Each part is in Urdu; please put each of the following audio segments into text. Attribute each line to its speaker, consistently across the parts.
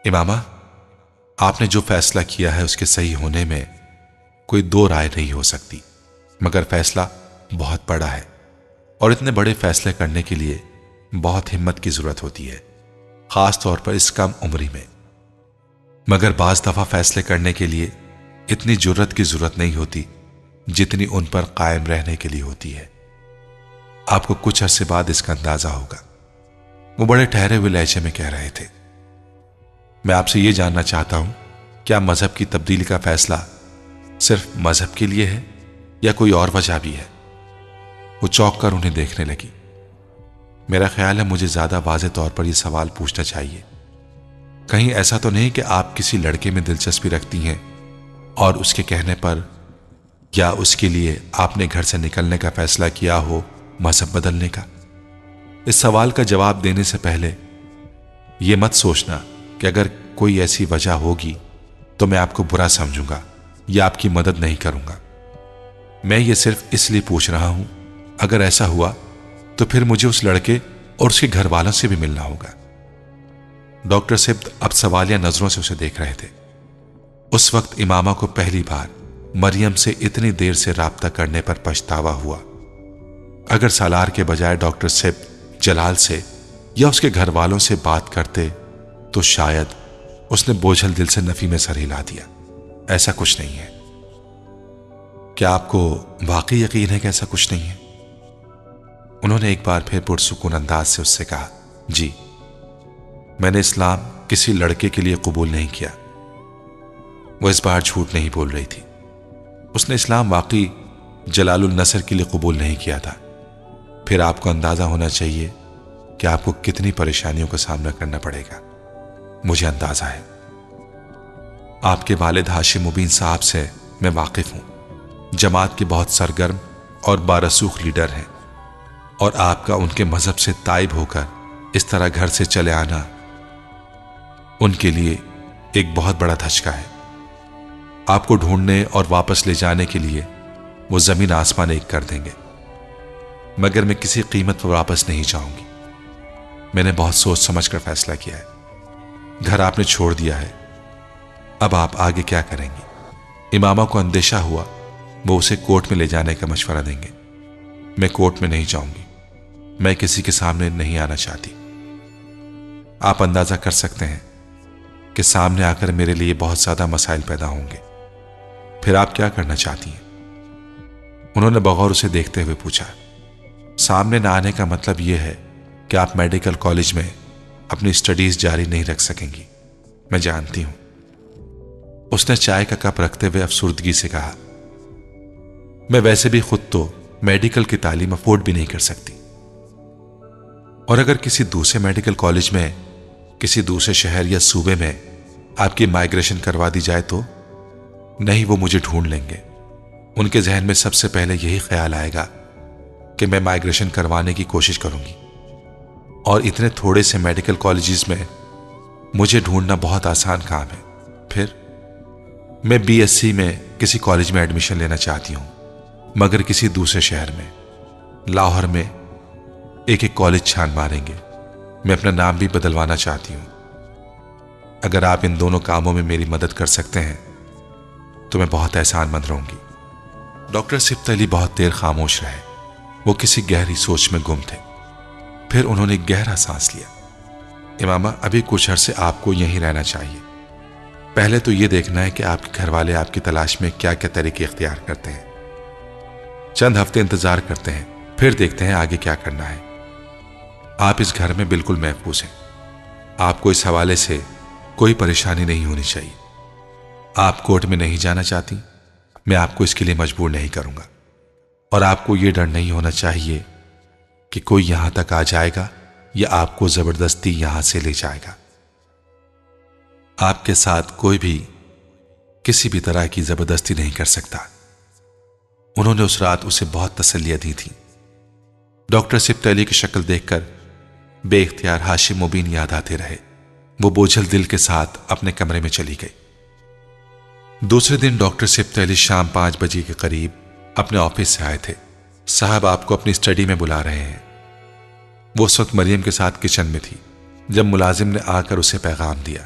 Speaker 1: امامہ، آپ نے جو فیصلہ کیا ہے اس کے صحیح ہونے میں کوئی دو رائے نہیں ہو سکتی، مگر فیصلہ بہت بڑا ہے، اور اتنے بڑے فیصلے کرنے کے لیے بہت ہمت کی ضرورت ہوتی ہے، خاص طور پر اس کم عمری میں۔ مگر بعض دفعہ فیصلے کرنے کے لیے اتنی جرت کی ضرورت نہیں ہوتی جتنی ان پر قائم رہنے کے لیے ہوتی ہے۔ آپ کو کچھ عرصے بعد اس کا اندازہ ہوگا۔ وہ بڑے ٹھہرے ہوئے لہجے میں کہہ رہے تھے، میں آپ سے یہ جاننا چاہتا ہوں، کیا مذہب کی تبدیلی کا فیصلہ صرف مذہب کے لیے ہے یا کوئی اور وجہ بھی ہے؟ وہ چونک کر انہیں دیکھنے لگی۔ میرا خیال ہے مجھے زیادہ واضح طور پر یہ سوال پوچھنا چاہیے، کہیں ایسا تو نہیں کہ آپ کسی لڑکے میں دلچسپی رکھتی ہیں اور اس کے کہنے پر یا اس کے لیے آپ نے گھر سے نکلنے کا فیصلہ کیا ہو مذہب بدلنے کا؟ اس سوال کا جواب دینے سے پہلے یہ مت سوچنا کہ اگر کوئی ایسی وجہ ہوگی تو میں آپ کو برا سمجھوں گا یا آپ کی مدد نہیں کروں گا۔ میں یہ صرف اس لیے پوچھ رہا ہوں، اگر ایسا ہوا تو پھر مجھے اس لڑکے اور اس کے گھر والوں سے بھی ملنا ہوگا۔ ڈاکٹر سبت اب سوالیہ نظروں سے اسے دیکھ رہے تھے۔ اس وقت امامہ کو پہلی بار مریم سے اتنی دیر سے رابطہ کرنے پر پچھتاوا ہوا۔ اگر سالار کے بجائے ڈاکٹر سبت جلال سے یا اس کے گھر والوں سے بات کرتے تو شاید اس نے بوجھل دل سے نفی میں سر ہلا دیا۔ ایسا کچھ نہیں ہے۔ کیا آپ کو واقعی یقین ہے کہ ایسا کچھ نہیں ہے؟ انہوں نے ایک بار پھر پرسکون انداز سے اس سے کہا، جی، میں نے اسلام کسی لڑکے کے لیے قبول نہیں کیا۔ وہ اس بار جھوٹ نہیں بول رہی تھی۔ اس نے اسلام واقعی جلال النصر کے لیے قبول نہیں کیا تھا۔ پھر آپ کو اندازہ ہونا چاہیے کہ آپ کو کتنی پریشانیوں کا سامنا کرنا پڑے گا۔ مجھے اندازہ ہے۔ آپ کے والد ہاشم مبین صاحب سے میں واقف ہوں، جماعت کے بہت سرگرم اور بارسوخ لیڈر ہیں، اور آپ کا ان کے مذہب سے تائب ہو کر اس طرح گھر سے چلے آنا ان کے لیے ایک بہت بڑا دھچکا ہے۔ آپ کو ڈھونڈنے اور واپس لے جانے کے لیے وہ زمین آسمان ایک کر دیں گے، مگر میں کسی قیمت پر واپس نہیں جاؤں گی۔ میں نے بہت سوچ سمجھ کر فیصلہ کیا ہے۔ گھر آپ نے چھوڑ دیا ہے، اب آپ آگے کیا کریں گی؟ امامہ کو اندیشہ ہوا وہ اسے کورٹ میں لے جانے کا مشورہ دیں گے۔ میں کورٹ میں نہیں جاؤں گی، میں کسی کے سامنے نہیں آنا چاہتی۔ آپ اندازہ کر سکتے ہیں کہ سامنے آ کر میرے لیے بہت زیادہ مسائل پیدا ہوں گے۔ پھر آپ کیا کرنا چاہتی ہیں؟ انہوں نے بغور اسے دیکھتے ہوئے پوچھا۔ سامنے نہ آنے کا مطلب یہ ہے کہ آپ میڈیکل کالج میں اپنی اسٹڈیز جاری نہیں رکھ سکیں گی۔ میں جانتی ہوں۔ اس نے چائے کا کپ رکھتے ہوئے افسردگی سے کہا، میں ویسے بھی خود تو میڈیکل کی تعلیم افورڈ بھی نہیں کر سکتی، اور اگر کسی دوسرے میڈیکل کالج میں کسی دوسرے شہر یا صوبے میں آپ کی مائیگریشن کروا دی جائے تو نہیں، وہ مجھے ڈھونڈ لیں گے۔ ان کے ذہن میں سب سے پہلے یہی خیال آئے گا کہ میں مائیگریشن کروانے کی کوشش کروں گی، اور اتنے تھوڑے سے میڈیکل کالجز میں مجھے ڈھونڈنا بہت آسان کام ہے۔ پھر میں بی ایس سی میں کسی کالج میں ایڈمیشن لینا چاہتی ہوں، مگر کسی دوسرے شہر میں، لاہور میں ایک کالج چھان ماریں گے۔ میں اپنا نام بھی بدلوانا چاہتی ہوں۔ اگر آپ ان دونوں کاموں میں میری مدد کر سکتے ہیں تو میں بہت احسان مند رہوں گی۔ ڈاکٹر سبت علی بہت دیر خاموش رہے۔ وہ کسی گہری سوچ میں گم تھے۔ پھر انہوں نے گہرا سانس لیا۔ امامہ، ابھی کچھ عرصے آپ کو یہیں رہنا چاہیے۔ پہلے تو یہ دیکھنا ہے کہ آپ کے گھر والے آپ کی تلاش میں کیا کیا طریقے اختیار کرتے ہیں۔ چند ہفتے انتظار کرتے ہیں، پھر دیکھتے ہیں آگے کیا کرنا ہے۔ آپ اس گھر میں بالکل محفوظ ہیں۔ آپ کو اس حوالے سے کوئی پریشانی نہیں ہونی چاہیے۔ آپ کورٹ میں نہیں جانا چاہتی، میں آپ کو اس کے لیے مجبور نہیں کروں گا، اور آپ کو یہ ڈر نہیں ہونا چاہیے کہ کوئی یہاں تک آ جائے گا یا آپ کو زبردستی یہاں سے لے جائے گا۔ آپ کے ساتھ کوئی بھی کسی بھی طرح کی زبردستی نہیں کر سکتا۔ انہوں نے اس رات اسے بہت تسلیاں دی تھی۔ ڈاکٹر سبت علی کی شکل دیکھ کر بے اختیار ہاشم مبین یاد آتے رہے۔ وہ بوجھل دل کے ساتھ اپنے کمرے میں چلی گئی۔ دوسرے دن ڈاکٹر سبت علی شام 5 بجے کے قریب اپنے آفس سے آئے تھے۔ صاحب آپ کو اپنی اسٹڈی میں بلا رہے ہیں۔ وہ اس وقت مریم کے ساتھ کچن میں تھی جب ملازم نے آ کر اسے پیغام دیا۔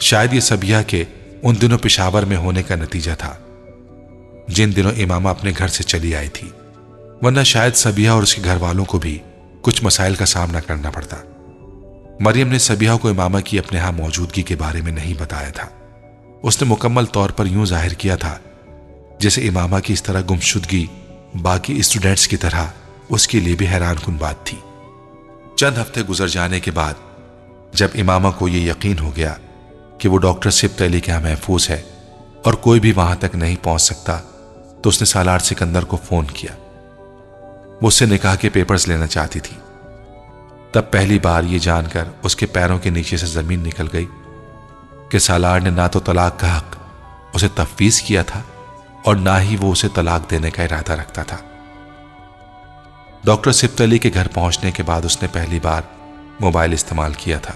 Speaker 1: شاید یہ صبیحہ کے ان دنوں پشاور میں ہونے کا نتیجہ تھا جن دنوں امامہ اپنے گھر سے چلی آئی تھی، ورنہ شاید صبیحہ اور اس کے گھر والوں کو بھی کچھ مسائل کا سامنا کرنا پڑتا۔ مریم نے صبیحہ کو امامہ کی اپنے ہاں موجودگی کے بارے میں نہیں بتایا تھا۔ اس نے مکمل طور پر یوں ظاہر کیا تھا جیسے امامہ کی اس طرح گمشدگی باقی اسٹوڈنٹس کی طرح اس کے لیے بھی حیران کن بات تھی۔ چند ہفتے گزر جانے کے بعد جب امامہ کو یہ یقین ہو گیا کہ وہ ڈاکٹر سبط علی کے ہاں محفوظ ہے اور کوئی بھی وہاں تک نہیں پہنچ سکتا، تو اس نے سالار سکندر کو فون کیا۔ وہ اس سے نکاح کے پیپرز لینا چاہتی تھی۔ تب پہلی بار یہ جان کر اس کے پیروں کے نیچے سے زمین نکل گئی کہ سالار نے نہ تو طلاق کا حق اسے تفویض کیا تھا اور نہ ہی وہ اسے طلاق دینے کا ارادہ رکھتا تھا۔ ڈاکٹر سبط علی کے گھر پہنچنے کے بعد اس نے پہلی بار موبائل استعمال کیا تھا،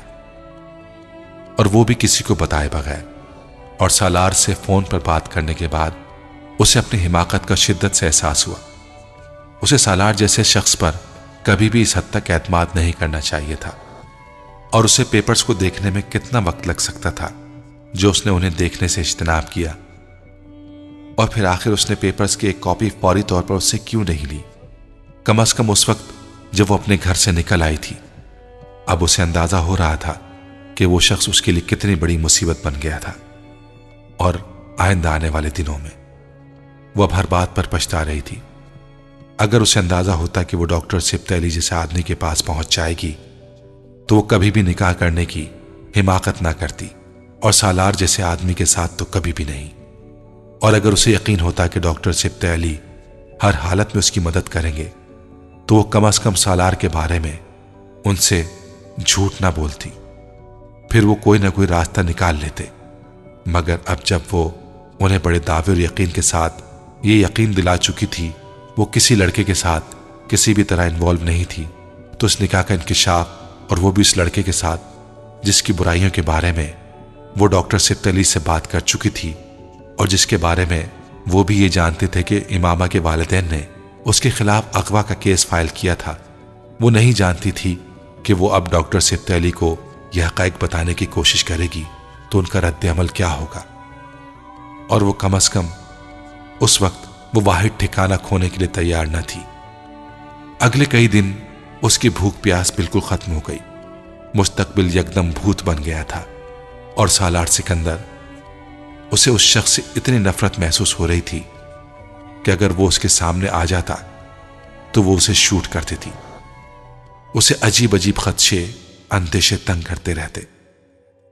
Speaker 1: اور وہ بھی کسی کو بتائے بغیر، اور سالار سے فون پر بات کرنے کے بعد اسے اپنی حماقت کا شدت سے احساس ہوا۔ اسے سالار جیسے شخص پر کبھی بھی اس حد تک اعتماد نہیں کرنا چاہیے تھا، اور اسے پیپرز کو دیکھنے میں کتنا وقت لگ سکتا تھا جو اس نے انہیں دیکھنے سے اجتناب کیا، اور پھر آخر اس نے پیپرز کی ایک کاپی فوری طور پر اس سے کیوں نہیں لی، کم از کم اس وقت جب وہ اپنے گھر سے نکل آئی تھی۔ اب اسے اندازہ ہو رہا تھا کہ وہ شخص اس کے لیے کتنی بڑی مصیبت بن گیا تھا، اور آئندہ آنے والے دنوں میں وہ اب ہر بات پر پچھتا رہی تھی۔ اگر اسے اندازہ ہوتا کہ وہ ڈاکٹر سبط علی جیسے آدمی کے پاس پہنچ جائے گی تو وہ کبھی بھی نکاح کرنے کی حماقت نہ کرتی، اور سالار جیسے آدمی کے ساتھ تو کبھی بھی نہیں۔ اور اگر اسے یقین ہوتا کہ ڈاکٹر سبط علی ہر حالت میں اس کی مدد کریں گے تو وہ کم از کم سالار کے بارے میں ان سے جھوٹ نہ بولتی، پھر وہ کوئی نہ کوئی راستہ نکال لیتے۔ مگر اب جب وہ انہیں بڑے دعوے اور یقین کے ساتھ یہ یقین دلا چکی تھی وہ کسی لڑکے کے ساتھ کسی بھی طرح انوالو نہیں تھی، تو اس نکاح کا انکشاف، اور وہ بھی اس لڑکے کے ساتھ جس کی برائیوں کے بارے میں وہ ڈاکٹر سبط علی سے بات کر چکی تھی، اور جس کے بارے میں وہ بھی یہ جانتے تھے کہ امامہ کے والدین نے اس کے خلاف اغوا کا کیس فائل کیا تھا، وہ نہیں جانتی تھی کہ وہ اب ڈاکٹر سبط علی کو یہ حقائق بتانے کی کوشش کرے گی تو ان کا رد عمل کیا ہوگا، اور وہ کم از کم اس وقت وہ واحد ٹھکانہ کھونے کے لیے تیار نہ تھی۔ اگلے کئی دن اس کی بھوک پیاس بالکل ختم ہو گئی، مستقبل یکدم بھوت بن گیا تھا، اور سالار سکندر، اسے اس شخص سے اتنی نفرت محسوس ہو رہی تھی کہ اگر وہ اس کے سامنے آ جاتا تو وہ اسے شوٹ کرتی تھی۔ اسے عجیب عجیب خدشے، اندیشے تنگ کرتے رہتے۔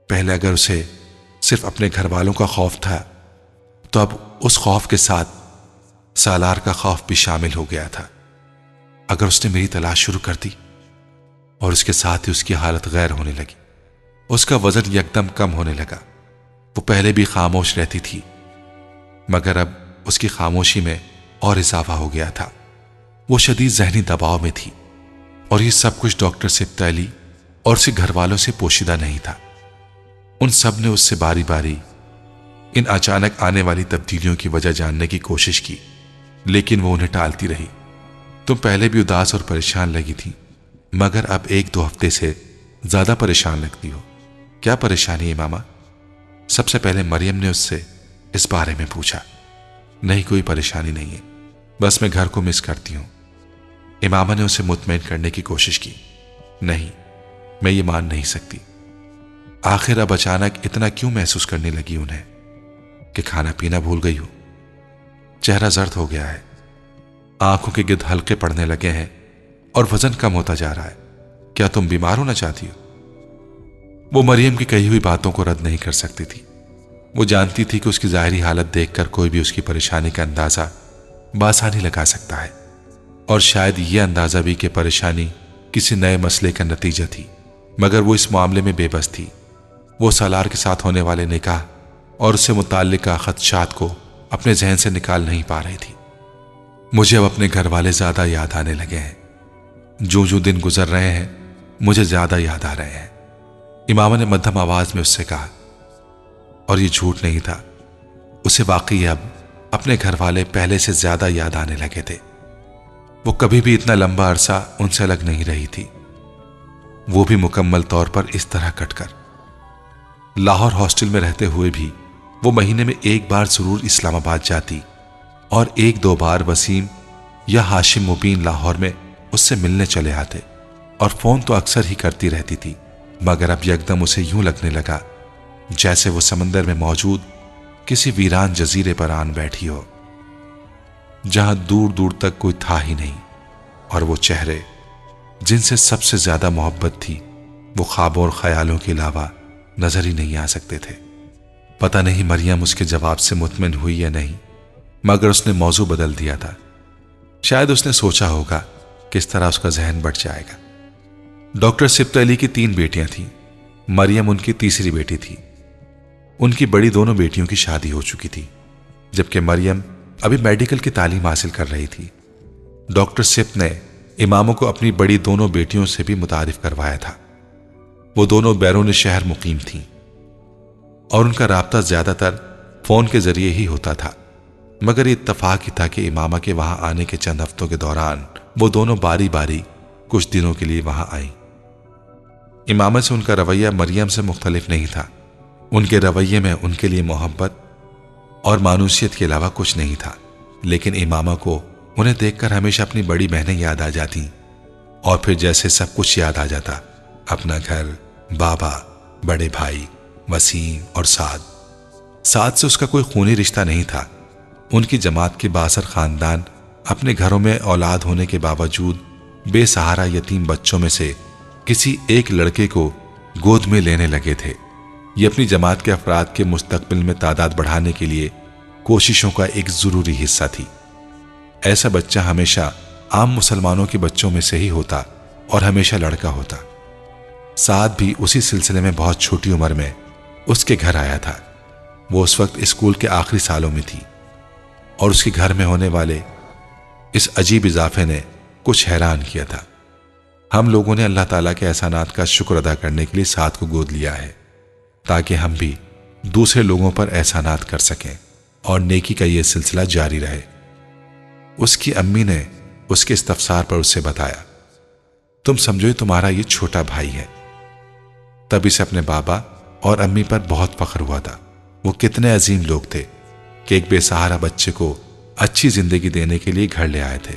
Speaker 1: پہلے اگر اسے صرف اپنے گھر والوں کا خوف تھا تو اب اس خوف کے ساتھ سالار کا خوف بھی شامل ہو گیا تھا۔ اگر اس نے میری تلاش شروع کر دی، اور اس کے ساتھ ہی اس کی حالت غیر ہونے لگی، اس کا وزن یکدم کم ہونے لگا۔ وہ پہلے بھی خاموش رہتی تھی، مگر اب اس کی خاموشی میں اور اضافہ ہو گیا تھا۔ وہ شدید ذہنی دباؤ میں تھی، اور یہ سب کچھ ڈاکٹر سبط علی اور اس کے گھر والوں سے پوشیدہ نہیں تھا۔ ان سب نے اس سے باری باری ان اچانک آنے والی تبدیلیوں کی وجہ جاننے کی کوشش کی، لیکن وہ انہیں ٹالتی رہی۔ تم پہلے بھی اداس اور پریشان لگی تھی، مگر اب 1-2 ہفتے سے زیادہ پریشان لگتی ہو۔ کیا پریشانی ہے ماما؟ سب سے پہلے مریم نے اس سے اس بارے میں پوچھا۔ نہیں، کوئی پریشانی نہیں ہے، بس میں گھر کو مس کرتی ہوں۔ امامہ نے اسے مطمئن کرنے کی کوشش کی۔ نہیں، میں یہ مان نہیں سکتی۔ آخر اب اچانک اتنا کیوں محسوس کرنے لگی انہیں کہ کھانا پینا بھول گئی ہو؟ چہرہ زرد ہو گیا ہے، آنکھوں کے گرد حلقے پڑنے لگے ہیں، اور وزن کم ہوتا جا رہا ہے۔ کیا تم بیمار ہونا چاہتی ہو؟ وہ مریم کی کہی ہوئی باتوں کو رد نہیں کر سکتی تھی۔ وہ جانتی تھی کہ اس کی ظاہری حالت دیکھ کر کوئی بھی اس کی پریشانی کا اندازہ بآسانی لگا سکتا ہے، اور شاید یہ اندازہ بھی کہ پریشانی کسی نئے مسئلے کا نتیجہ تھی، مگر وہ اس معاملے میں بے بس تھی۔ وہ سالار کے ساتھ ہونے والے نکاح اور اس سے متعلقہ خدشات کو اپنے ذہن سے نکال نہیں پا رہی تھی۔ مجھے اب اپنے گھر والے زیادہ یاد آنے لگے ہیں، جو دن گزر رہے ہیں مجھے زیادہ یاد آ رہے ہیں، امامہ نے مدھم آواز میں اس سے کہا۔ اور یہ جھوٹ نہیں تھا، اسے واقعی اب اپنے گھر والے پہلے سے زیادہ یاد آنے لگے تھے۔ وہ کبھی بھی اتنا لمبا عرصہ ان سے الگ نہیں رہی تھی، وہ بھی مکمل طور پر اس طرح کٹ کر۔ لاہور ہاسٹل میں رہتے ہوئے بھی وہ مہینے میں ایک بار ضرور اسلام آباد جاتی اور ایک دو بار وسیم یا ہاشم مبین لاہور میں اس سے ملنے چلے آتے، اور فون تو اکثر ہی کرتی رہتی تھی، مگر اب یکدم اسے یوں لگنے لگا جیسے وہ سمندر میں موجود کسی ویران جزیرے پر آن بیٹھی ہو، جہاں دور دور تک کوئی تھا ہی نہیں، اور وہ چہرے جن سے سب سے زیادہ محبت تھی وہ خوابوں اور خیالوں کے علاوہ نظر ہی نہیں آ سکتے تھے۔ پتہ نہیں مریم اس کے جواب سے مطمئن ہوئی یا نہیں، مگر اس نے موضوع بدل دیا تھا۔ شاید اس نے سوچا ہوگا کس طرح اس کا ذہن بٹ جائے گا۔ ڈاکٹر سبط علی کی 3 بیٹیاں تھیں، مریم ان کی تیسری بیٹی تھی۔ ان کی بڑی دونوں بیٹیوں کی شادی ہو چکی تھی، جبکہ مریم ابھی میڈیکل کی تعلیم حاصل کر رہی تھی۔ ڈاکٹر سبط نے اماموں کو اپنی بڑی دونوں بیٹیوں سے بھی متعارف کروایا تھا۔ وہ دونوں بیرون شہر مقیم تھیں اور ان کا رابطہ زیادہ تر فون کے ذریعے ہی ہوتا تھا، مگر یہ اتفاق ہی تھا کہ امامہ کے وہاں آنے کے چند ہفتوں کے دوران وہ دونوں باری باری کچھ دنوں کے لیے وہاں آئیں۔ امامہ سے ان کا رویہ مریم سے مختلف نہیں تھا۔ ان کے رویے میں ان کے لیے محبت اور مانوسیت کے علاوہ کچھ نہیں تھا، لیکن امامہ کو انہیں دیکھ کر ہمیشہ اپنی بڑی بہنیں یاد آ جاتی، اور پھر جیسے سب کچھ یاد آ جاتا، اپنا گھر، بابا، بڑے بھائی وسیم اور سعد سے اس کا کوئی خونی رشتہ نہیں تھا۔ ان کی جماعت کے بااثر خاندان اپنے گھروں میں اولاد ہونے کے باوجود بے سہارا یتیم بچوں میں سے کسی ایک لڑکے کو گود میں لینے لگے تھے۔ یہ اپنی جماعت کے افراد کے مستقبل میں تعداد بڑھانے کے لیے کوششوں کا ایک ضروری حصہ تھی۔ ایسا بچہ ہمیشہ عام مسلمانوں کے بچوں میں سے ہی ہوتا اور ہمیشہ لڑکا ہوتا۔ سعد بھی اسی سلسلے میں بہت چھوٹی عمر میں اس کے گھر آیا تھا۔ وہ اس وقت اسکول کے آخری سالوں میں تھی، اور اس کے گھر میں ہونے والے اس عجیب اضافے نے کچھ حیران کیا تھا۔ ہم لوگوں نے اللہ تعالیٰ کے احسانات کا شکر ادا کرنے کے لیے سعد کو گود لیا ہے، تاکہ ہم بھی دوسرے لوگوں پر احسانات کر سکیں اور نیکی کا یہ سلسلہ جاری رہے۔ اس کی امی نے اس کے استفسار پر اسے بتایا، تم سمجھو یہ تمہارا یہ چھوٹا بھائی ہے۔ تب اسے اپنے بابا اور امی پر بہت فخر ہوا تھا۔ وہ کتنے عظیم لوگ تھے کہ ایک بے سہارا بچے کو اچھی زندگی دینے کے لیے گھر لے آئے تھے،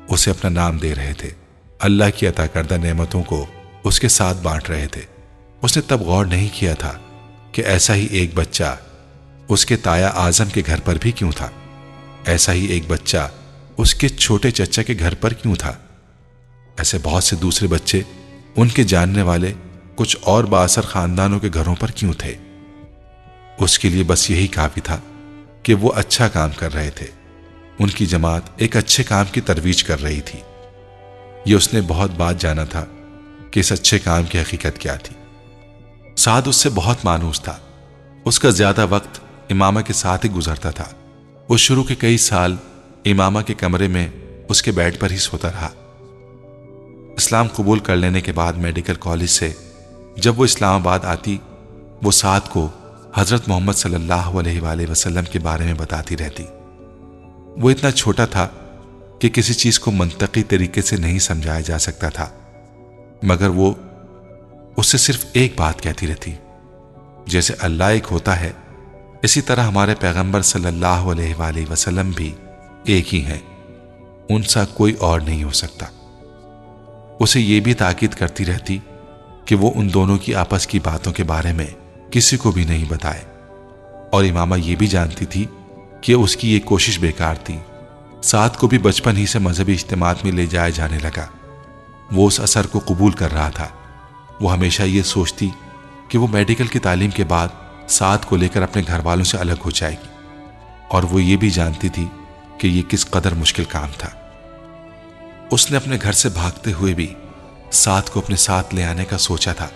Speaker 1: اسے اپنا نام دے رہے تھے، اللہ کی عطا کردہ نعمتوں کو اس کے ساتھ بانٹ رہے تھے۔ اس نے تب غور نہیں کیا تھا کہ ایسا ہی ایک بچہ اس کے تایا اعظم کے گھر پر بھی کیوں تھا، ایسا ہی ایک بچہ اس کے چھوٹے چچا کے گھر پر کیوں تھا، ایسے بہت سے دوسرے بچے ان کے جاننے والے کچھ اور بااثر خاندانوں کے گھروں پر کیوں تھے۔ اس کے لیے بس یہی کافی تھا کہ وہ اچھا کام کر رہے تھے، ان کی جماعت ایک اچھے کام کی ترویج کر رہی تھی۔ یہ اس نے بہت بات جانا تھا کہ اس اچھے کام کی حقیقت کیا تھی۔ سعد اس سے بہت مانوس تھا، اس کا زیادہ وقت امامہ کے ساتھ ہی گزرتا تھا۔ وہ شروع کے کئی سال امامہ کے کمرے میں اس کے بیڈ پر ہی سوتا رہا۔ اسلام قبول کر لینے کے بعد میڈیکل کالج سے جب وہ اسلام آباد آتی، وہ سعد کو حضرت محمد صلی اللہ علیہ وآلہ وسلم کے بارے میں بتاتی رہتی۔ وہ اتنا چھوٹا تھا کہ کسی چیز کو منطقی طریقے سے نہیں سمجھایا جا سکتا تھا، مگر وہ اس سے صرف ایک بات کہتی رہتی، جیسے اللہ ایک ہوتا ہے اسی طرح ہمارے پیغمبر صلی اللہ علیہ وآلہ وسلم بھی ایک ہی ہیں، ان سا کوئی اور نہیں ہو سکتا۔ اسے یہ بھی تاکید کرتی رہتی کہ وہ ان دونوں کی آپس کی باتوں کے بارے میں کسی کو بھی نہیں بتائے، اور امامہ یہ بھی جانتی تھی کہ اس کی یہ کوشش بیکار تھی۔ سعد کو بھی بچپن ہی سے مذہبی اجتماعات میں لے جایا جانے لگا۔ وہ اس اثر کو قبول کر رہا تھا۔ وہ ہمیشہ یہ سوچتی کہ وہ میڈیکل کی تعلیم کے بعد سعد کو لے کر اپنے گھر والوں سے الگ ہو جائے گی، اور وہ یہ بھی جانتی تھی کہ یہ کس قدر مشکل کام تھا۔ اس نے اپنے گھر سے بھاگتے ہوئے بھی سعد کو اپنے ساتھ لے آنے کا سوچا تھا،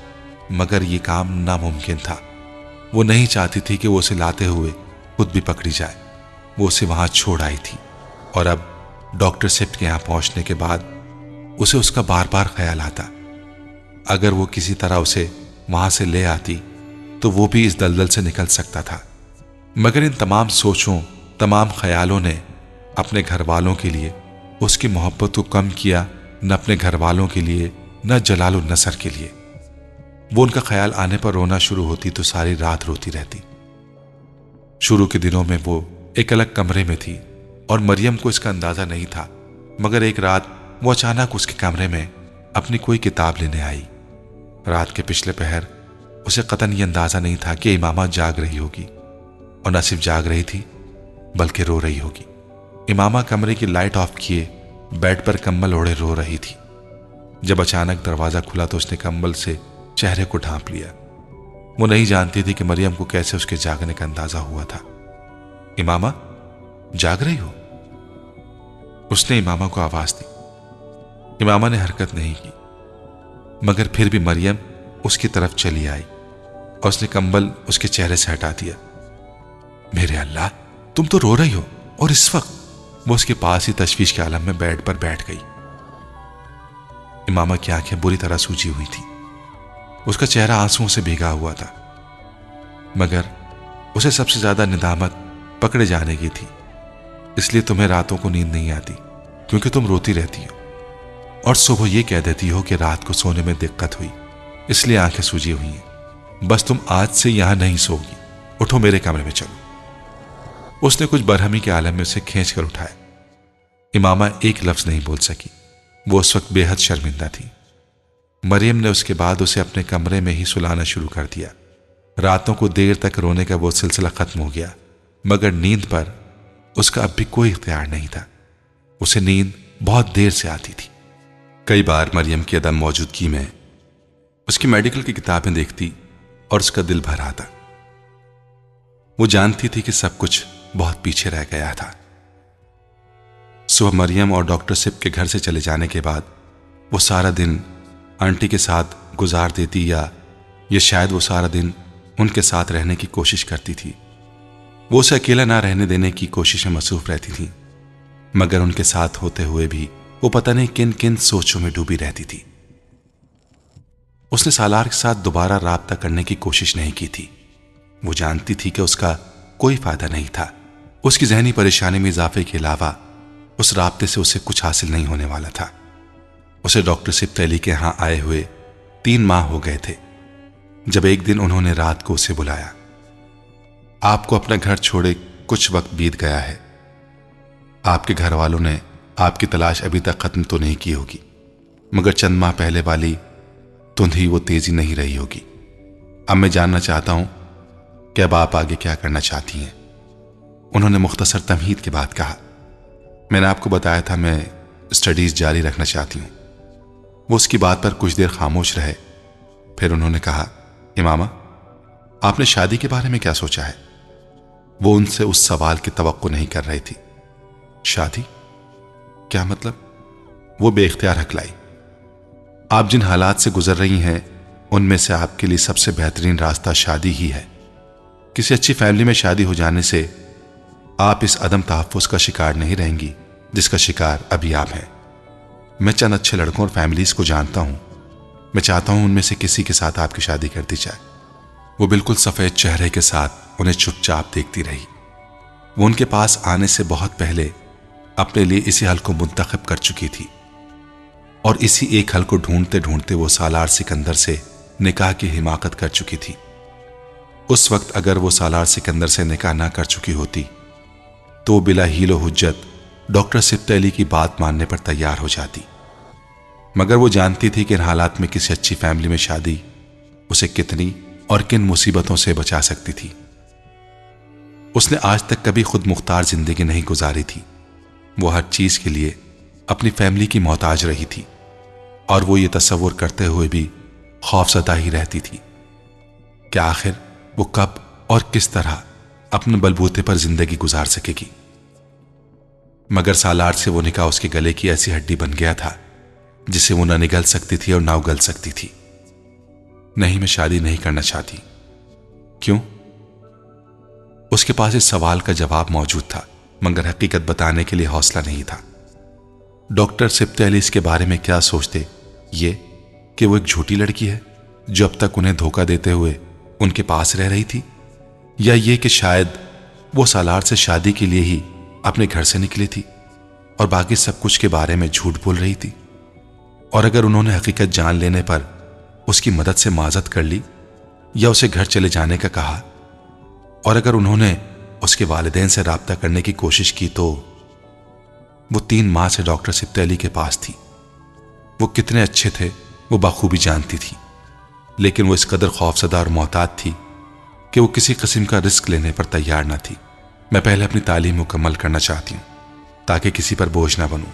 Speaker 1: مگر یہ کام ناممکن تھا۔ وہ نہیں چاہتی تھی کہ وہ اسے لاتے ہوئے خود بھی پکڑی جائے۔ وہ اسے وہاں چھوڑ آئی تھی، اور اب ڈاکٹر سبط کے یہاں پہنچنے کے بعد اسے اس کا بار بار خیال آتا۔ اگر وہ کسی طرح اسے وہاں سے لے آتی تو وہ بھی اس دلدل سے نکل سکتا تھا، مگر ان تمام سوچوں، تمام خیالوں نے اپنے گھر والوں کے لیے اس کی محبت کو کم کیا، نہ اپنے گھر والوں کے لیے، نہ جلال النصر کے لیے۔ وہ ان کا خیال آنے پر رونا شروع ہوتی تو ساری رات روتی رہتی۔ شروع کے دنوں میں وہ ایک الگ کمرے میں تھی اور مریم کو اس کا اندازہ نہیں تھا، مگر ایک رات وہ اچانک اس کے کمرے میں اپنی کوئی کتاب لینے آئی۔ رات کے پچھلے پہر اسے قطعاً یہ اندازہ نہیں تھا کہ امامہ جاگ رہی ہوگی، اور نہ صرف جاگ رہی تھی بلکہ رو رہی ہوگی۔ امامہ کمرے کی لائٹ آف کیے بیڈ پر کمبل اوڑھے رو رہی تھی۔ جب اچانک دروازہ کھلا تو اس نے کمبل سے چہرے کو ڈھانپ لیا۔ وہ نہیں جانتی تھی کہ مریم کو کیسے اس کے جاگنے کا اندازہ ہوا تھا۔ امامہ جاگ رہی ہو؟ اس نے امامہ کو آواز دی۔ امامہ نے حرکت نہیں کی، مگر پھر بھی مریم اس کی طرف چلی آئی اور اس نے کمبل اس کے چہرے سے ہٹا دیا۔ میرے اللہ، تم تو رو رہی ہو، اور اس وقت؟ وہ اس کے پاس ہی تشویش کے عالم میں بیڈ پر بیٹھ گئی۔ امامہ کی آنکھیں بری طرح سوجی ہوئی تھی، اس کا چہرہ آنسوؤں سے بھیگا ہوا تھا، مگر اسے سب سے زیادہ ندامت پکڑے جانے کی تھی۔ اس لیے تمہیں راتوں کو نیند نہیں آتی کیونکہ تم روتی رہتی ہو، اور صبح یہ کہہ دیتی ہو کہ رات کو سونے میں دقت ہوئی، اس لیے آنکھیں سوجی ہوئی ہیں۔ بس تم آج سے یہاں نہیں سو گی، اٹھو میرے کمرے میں چلو۔ اس نے کچھ برہمی کے عالم میں اسے کھینچ کر اٹھایا۔ امامہ ایک لفظ نہیں بول سکی، وہ اس وقت بے حد شرمندہ تھی۔ مریم نے اس کے بعد اسے اپنے کمرے میں ہی سلانا شروع کر دیا۔ راتوں کو دیر تک رونے کا وہ سلسلہ ختم ہو گیا، مگر نیند پر اس کا اب بھی کوئی اختیار نہیں تھا۔ اسے نیند بہت دیر سے آتی تھی۔ کئی بار مریم کی عدم موجودگی میں اس کی میڈیکل کی کتابیں دیکھتی اور اس کا دل بھر آتا۔ وہ جانتی تھی کہ سب کچھ بہت پیچھے رہ گیا تھا۔ صبح مریم اور ڈاکٹر سپ کے گھر سے چلے جانے کے بعد وہ سارا دن آنٹی کے ساتھ گزار دیتی، یا شاید وہ سارا دن ان کے ساتھ رہنے کی کوشش کرتی تھی۔ وہ اسے اکیلا نہ رہنے دینے کی کوشش میں مصروف رہتی تھی، مگر ان کے ساتھ ہوتے ہوئے بھی وہ پتہ نہیں کن کن سوچوں میں ڈوبی رہتی تھی۔ اس نے سالار کے ساتھ دوبارہ رابطہ کرنے کی کوشش نہیں کی تھی۔ وہ جانتی تھی کہ اس کا کوئی فائدہ نہیں تھا۔ اس کی ذہنی پریشانی میں اضافے کے علاوہ اس رابطے سے اسے کچھ حاصل نہیں ہونے والا تھا۔ اسے ڈاکٹر سپتیلی کے ہاں آئے ہوئے 3 ماہ ہو گئے تھے، جب ایک دن انہوں نے رات کو اسے بلایا۔ آپ کو اپنا گھر چھوڑے کچھ وقت بیت گیا ہے۔ آپ کے گھر والوں نے آپ کی تلاش ابھی تک ختم تو نہیں کی ہوگی، مگر چند ماہ پہلے والی تند ہی وہ تیزی نہیں رہی ہوگی۔ اب میں جاننا چاہتا ہوں کہ اب آپ آگے کیا کرنا چاہتی ہیں؟ انہوں نے مختصر تمہید کے بعد کہا۔ میں نے آپ کو بتایا تھا میں اسٹڈیز جاری رکھنا چاہتی ہوں۔ وہ اس کی بات پر کچھ دیر خاموش رہے، پھر انہوں نے کہا، امامہ آپ نے شادی کے بارے میں کیا سوچا ہے؟ وہ ان سے اس سوال کی توقع نہیں کر رہی تھی۔ شادی؟ کیا مطلب؟ وہ بے اختیار ہکلائی۔ آپ جن حالات سے گزر رہی ہیں ان میں سے آپ کے لیے سب سے بہترین راستہ شادی ہی ہے۔ کسی اچھی فیملی میں شادی ہو جانے سے آپ اس عدم تحفظ کا شکار نہیں رہیں گی جس کا شکار ابھی آپ ہیں۔ میں چند اچھے لڑکوں اور فیملیز کو جانتا ہوں، میں چاہتا ہوں ان میں سے کسی کے ساتھ آپ کی شادی کر دی جائے۔ وہ بالکل سفید چہرے کے ساتھ انہیں چپ چاپ دیکھتی رہی۔ وہ ان کے پاس آنے سے بہت پہلے اپنے لیے اسی حل کو منتخب کر چکی تھی، اور اسی ایک حل کو ڈھونڈتے ڈھونڈتے وہ سالار سکندر سے نکاح کی حماقت کر چکی تھی۔ اس وقت اگر وہ سالار سکندر سے نکاح نہ کر چکی ہوتی تو بلا ہیل و حجت ڈاکٹر سپتیلی کی بات ماننے پر تیار ہو جاتی، مگر وہ جانتی تھی کہ ان حالات میں کسی اچھی فیملی میں شادی اسے کتنی اور کن مصیبتوں سے بچا سکتی تھی۔ اس نے آج تک کبھی خود مختار زندگی نہیں گزاری تھی۔ وہ ہر چیز کے لیے اپنی فیملی کی محتاج رہی تھی، اور وہ یہ تصور کرتے ہوئے بھی خوفزدہ ہی رہتی تھی کہ آخر وہ کب اور کس طرح اپنے بلبوتے پر زندگی گزار سکے گی۔ مگر سالار سے وہ نکاح اس کے گلے کی ایسی ہڈی بن گیا تھا جسے وہ نہ نگل سکتی تھی اور نہ اگل سکتی تھی۔ نہیں، میں شادی نہیں کرنا چاہتی۔ کیوں؟ اس کے پاس اس سوال کا جواب موجود تھا، مگر حقیقت بتانے کے لیے حوصلہ نہیں تھا۔ ڈاکٹر سپتیلی اس کے بارے میں کیا سوچتے؟ یہ کہ وہ ایک جھوٹی لڑکی ہے جو اب تک انہیں دھوکہ دیتے ہوئے ان کے پاس رہ رہی تھی، یا یہ کہ شاید وہ سالار سے شادی کے لیے ہی اپنے گھر سے نکلی تھی اور باقی سب کچھ کے بارے میں جھوٹ بول رہی تھی، اور اگر انہوں نے حقیقت جان لینے پر اس کی مدد سے معذرت کر لی یا اسے گھر چلے جانے کا کہا، اور اگر انہوں نے اس کے والدین سے رابطہ کرنے کی کوشش کی تو وہ 3 ماہ سے ڈاکٹر سبطی علی کے پاس تھی۔ وہ کتنے اچھے تھے وہ بخوبی جانتی تھی، لیکن وہ اس قدر خوفزدہ اور محتاط تھی کہ وہ کسی قسم کا رسک لینے پر تیار نہ تھی۔ میں پہلے اپنی تعلیم مکمل کرنا چاہتی ہوں تاکہ کسی پر بوجھ نہ بنوں،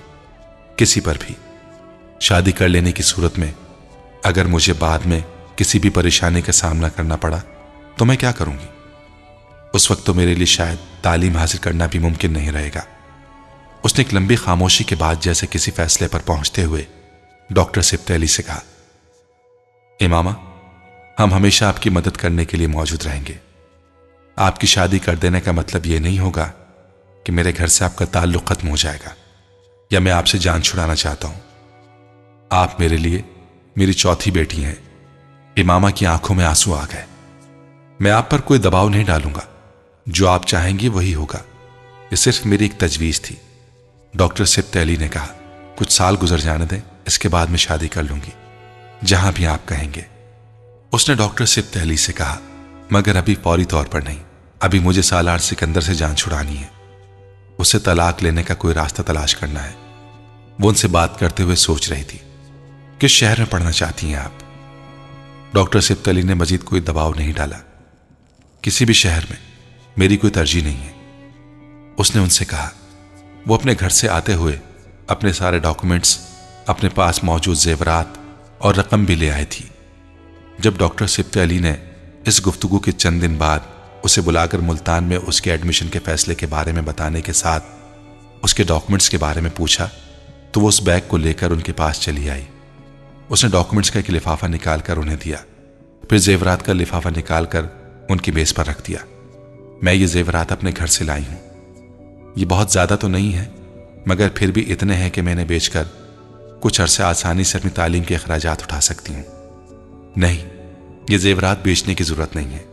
Speaker 1: کسی پر بھی۔ شادی کر لینے کی صورت میں اگر مجھے بعد میں کسی بھی پریشانی کا سامنا کرنا پڑا تو میں کیا کروں گی؟ اس وقت تو میرے لیے شاید تعلیم حاصل کرنا بھی ممکن نہیں رہے گا۔ اس نے ایک لمبی خاموشی کے بعد جیسے کسی فیصلے پر پہنچتے ہوئے ڈاکٹر سبطی علی سے کہا، امامہ، ہم ہمیشہ آپ کی مدد کرنے کے لیے موجود رہیں گے۔ آپ کی شادی کر دینے کا مطلب یہ نہیں ہوگا کہ میرے گھر سے آپ کا تعلق ختم ہو جائے گا یا میں آپ سے جان چھڑانا چاہتا ہوں۔ آپ میرے لیے میری چوتھی بیٹی ہیں۔ امامہ کی آنکھوں میں آنسو آ گئے۔ میں آپ پر کوئی دباؤ نہیں ڈالوں گا، جو آپ چاہیں گی وہی ہوگا، یہ صرف میری ایک تجویز تھی۔ ڈاکٹر سبطی علی نے کہا، کچھ سال گزر جانے دیں، اس کے بعد میں شادی کر لوں گی، جہاں بھی آپ کہیں گے۔ اس نے ڈاکٹر سبطی علی سے کہا، مگر ابھی فوری طور پر نہیں، ابھی مجھے سالار سکندر سے جان چھڑانی ہے، اس سے طلاق لینے کا کوئی راستہ تلاش کرنا ہے۔ وہ ان سے بات کرتے ہوئے سوچ رہی تھی، کس شہر میں پڑھنا چاہتی ہیں آپ؟ ڈاکٹر سبطی علی نے مزید کوئی دباؤ نہیں ڈالا، کسی بھی شہر میں، میری کوئی ترجیح نہیں ہے۔ اس نے ان سے کہا، وہ اپنے گھر سے آتے ہوئے اپنے سارے ڈاکومنٹس، اپنے پاس موجود زیورات اور رقم بھی لے آئی تھی۔ جب ڈاکٹر سبطی علی نے اس گفتگو کے چند دن بعد اسے بلا کر ملتان میں اس کے ایڈمیشن کے فیصلے کے بارے میں بتانے کے ساتھ اس کے ڈاکومنٹس کے بارے میں پوچھا تو وہ اس بیگ کو لے کر ان کے پاس چلی آئی۔ اس نے ڈاکومنٹس کا ایک لفافہ نکال کر انہیں دیا، پھر زیورات کا لفافہ نکال کر ان کی میز پر رکھ دیا۔ میں یہ زیورات اپنے گھر سے لائی ہوں، یہ بہت زیادہ تو نہیں ہے، مگر پھر بھی اتنے ہیں کہ میں نے بیچ کر کچھ عرصے آسانی سے اپنی تعلیم کے اخراجات اٹھا سکتی ہوں۔ نہیں، یہ زیورات بیچنے کی ضرورت نہیں ہے،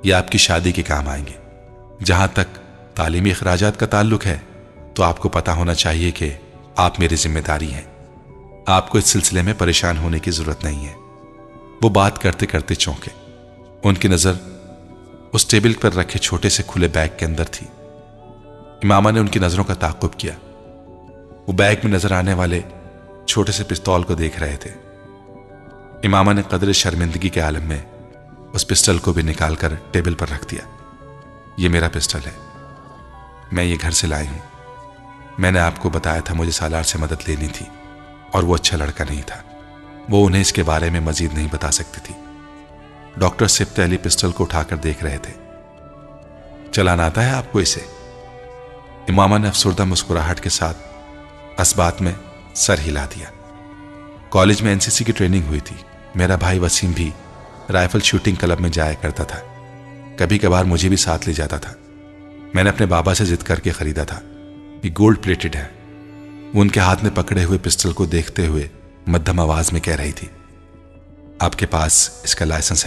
Speaker 1: یہ آپ کی شادی کے کام آئیں گے۔ جہاں تک تعلیمی اخراجات کا تعلق ہے تو آپ کو پتا ہونا چاہیے کہ آپ میری ذمہ داری ہیں، آپ کو اس سلسلے میں پریشان ہونے کی ضرورت نہیں ہے۔ وہ بات کرتے کرتے چونکے، ان کی نظر اس ٹیبل پر رکھے چھوٹے سے کھلے بیگ کے اندر تھی۔ امامہ نے ان کی نظروں کا تعاقب کیا۔ وہ بیگ میں نظر آنے والے چھوٹے سے پستول کو دیکھ رہے تھے۔ امامہ نے قدر شرمندگی کے عالم میں اس پسٹل کو بھی نکال کر ٹیبل پر رکھ دیا۔ یہ میرا پسٹل ہے، میں یہ گھر سے لائی ہوں۔ میں نے آپ کو بتایا تھا مجھے سالار سے مدد لینی تھی، اور وہ اچھا لڑکا نہیں تھا، وہ انہیں اس کے بارے میں مزید نہیں بتا سکتی تھی۔ ڈاکٹر سبطی علی پسٹل کو اٹھا کر دیکھ رہے تھے۔ چلانا آتا ہے آپ کو اسے؟ امامہ نے افسردہ مسکراہٹ کے ساتھ اسبات میں سر ہلا دیا۔ کالج میں NCC کی ٹریننگ ہوئی تھی، میرا بھائی وسیم بھی رائفل شوٹنگ کلب میں جایا کرتا تھا، کبھی کبھار مجھے بھی ساتھ لے جاتا تھا۔ میں نے اپنے بابا سے ضد کر کے خریدا تھا، یہ گولڈ پلیٹڈ ہے۔ وہ ان کے ہاتھ میں پکڑے ہوئے پسٹل کو دیکھتے ہوئے مدھم آواز میں کہہ رہی تھی، آپ کے پاس اس کا لائسنس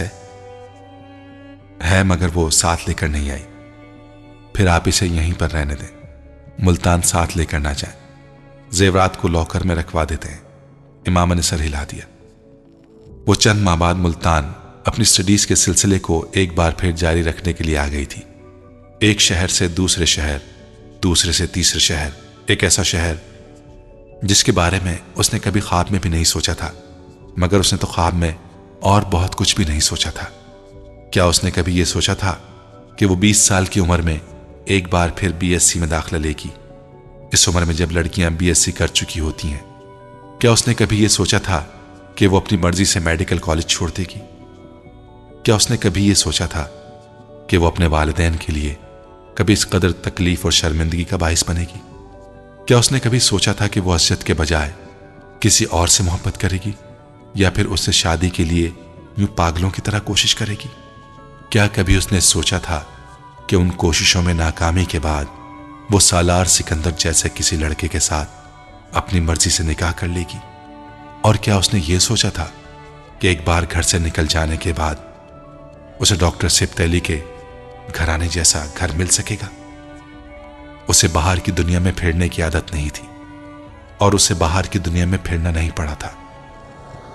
Speaker 1: ہے مگر وہ ساتھ لے کر نہیں آئی۔ پھر آپ اسے یہیں پر رہنے دیں، ملتان ساتھ لے کر نہ جائیں، زیورات کو لاکر میں رکھوا دیتے ہیں۔ امامہ نے سر ہلا دیا۔ وہ چند ماہ بعد ملتان اپنی سٹڈیز کے سلسلے کو ایک بار پھر جاری رکھنے کے لیے آ گئی تھی۔ ایک شہر سے دوسرے شہر، دوسرے سے تیسرے شہر، ایک ایسا شہر جس کے بارے میں اس نے کبھی خواب میں بھی نہیں سوچا تھا، مگر اس نے تو خواب میں اور بہت کچھ بھی نہیں سوچا تھا۔ کیا اس نے کبھی یہ سوچا تھا کہ وہ 20 سال کی عمر میں ایک بار پھر BSc میں داخلہ لے گی؟ اس عمر میں جب لڑکیاں BSc کر چکی ہوتی ہیں، کیا اس نے کبھی یہ سوچا تھا کہ وہ اپنی مرضی سے میڈیکل کالج چھوڑ دے گی؟ کیا اس نے کبھی یہ سوچا تھا کہ وہ اپنے والدین کے لیے کبھی اس قدر تکلیف اور شرمندگی کا باعث بنے گی؟ کیا اس نے کبھی سوچا تھا کہ وہ اسد کے بجائے کسی اور سے محبت کرے گی، یا پھر اس سے شادی کے لیے یوں پاگلوں کی طرح کوشش کرے گی؟ کیا کبھی اس نے سوچا تھا کہ ان کوششوں میں ناکامی کے بعد وہ سالار سکندر جیسے کسی لڑکے کے ساتھ اپنی مرضی سے نکاح کر لے گی؟ اور کیا اس نے یہ سوچا تھا کہ ایک بار گھر سے نکل جانے کے بعد اسے ڈاکٹر سبطی علی کے گھرانے جیسا گھر مل سکے گا؟ اسے باہر کی دنیا میں پھرنے کی عادت نہیں تھی، اور اسے باہر کی دنیا میں پھرنا نہیں پڑا تھا۔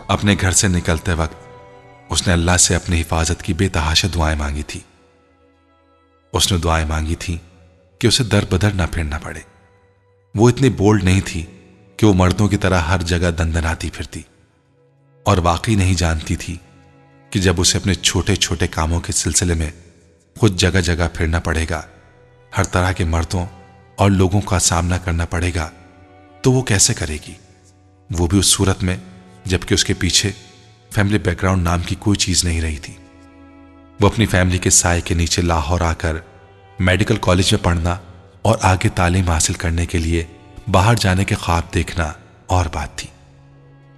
Speaker 1: اپنے گھر سے نکلتے وقت اس نے اللہ سے اپنی حفاظت کی بے تحاشا دعائیں مانگی تھی۔ اس نے دعائیں مانگی تھی کہ اسے در بدر نہ پھرنا پڑے۔ وہ اتنی بولڈ نہیں تھی کہ وہ مردوں کی طرح ہر جگہ دندناتی پھرتی، اور واقعی نہیں جانتی تھی کہ جب اسے اپنے چھوٹے چھوٹے کاموں کے سلسلے میں خود جگہ جگہ پھرنا پڑے گا، ہر طرح کے مردوں اور لوگوں کا سامنا کرنا پڑے گا، تو وہ کیسے کرے گی؟ وہ بھی اس صورت میں جبکہ اس کے پیچھے فیملی بیک گراؤنڈ نام کی کوئی چیز نہیں رہی تھی۔ وہ اپنی فیملی کے سائے کے نیچے لاہور آ کر میڈیکل کالج میں پڑھنا اور آگے تعلیم حاصل کرنے کے لیے باہر جانے کے خواب دیکھنا اور بات تھی۔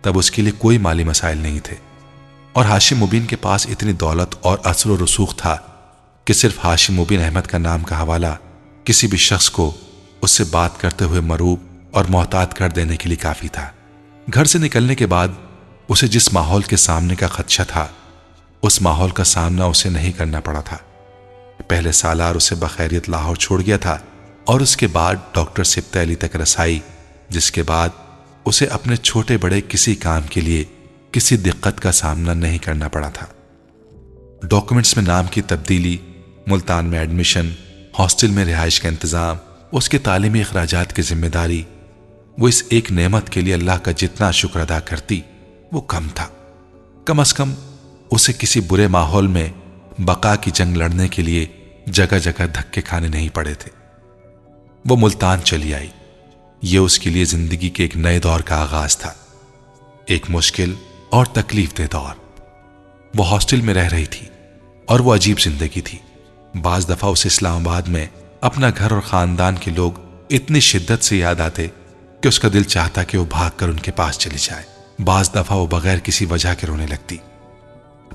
Speaker 1: تب اس کے لیے کوئی مالی مسائل نہیں تھے، اور ہاشم مبین کے پاس اتنی دولت اور اثر و رسوخ تھا کہ صرف ہاشم مبین احمد کا نام کا حوالہ کسی بھی شخص کو اس سے بات کرتے ہوئے مروب اور محتاط کر دینے کے لیے کافی تھا۔ گھر سے نکلنے کے بعد اسے جس ماحول کے سامنے کا خدشہ تھا، اس ماحول کا سامنا اسے نہیں کرنا پڑا تھا۔ پہلے سالار اسے بخیریت لاہور چھوڑ گیا تھا، اور اس کے بعد ڈاکٹر سبطہ علی تک رسائی، جس کے بعد اسے اپنے چھوٹے بڑے کسی کام کے لیے کسی دقت کا سامنا نہیں کرنا پڑا تھا۔ ڈاکومنٹس میں نام کی تبدیلی، ملتان میں ایڈمیشن، ہاسٹل میں رہائش کا انتظام، اس کے تعلیمی اخراجات کی ذمہ داری، وہ اس ایک نعمت کے لیے اللہ کا جتنا شکر ادا کرتی وہ کم تھا۔ کم از کم اسے کسی برے ماحول میں بقا کی جنگ لڑنے کے لیے جگہ جگہ دھکے کھانے نہیں پڑے تھے۔ وہ ملتان چلی آئی۔ یہ اس کے لیے زندگی کے ایک نئے دور کا آغاز تھا، ایک مشکل اور تکلیف دہ دور۔ وہ ہاسٹل میں رہ رہی تھی، اور وہ عجیب زندگی تھی۔ بعض دفعہ اسے اسلام آباد میں اپنا گھر اور خاندان کے لوگ اتنی شدت سے یاد آتے کہ اس کا دل چاہتا کہ وہ بھاگ کر ان کے پاس چلی جائے۔ بعض دفعہ وہ بغیر کسی وجہ کے رونے لگتی۔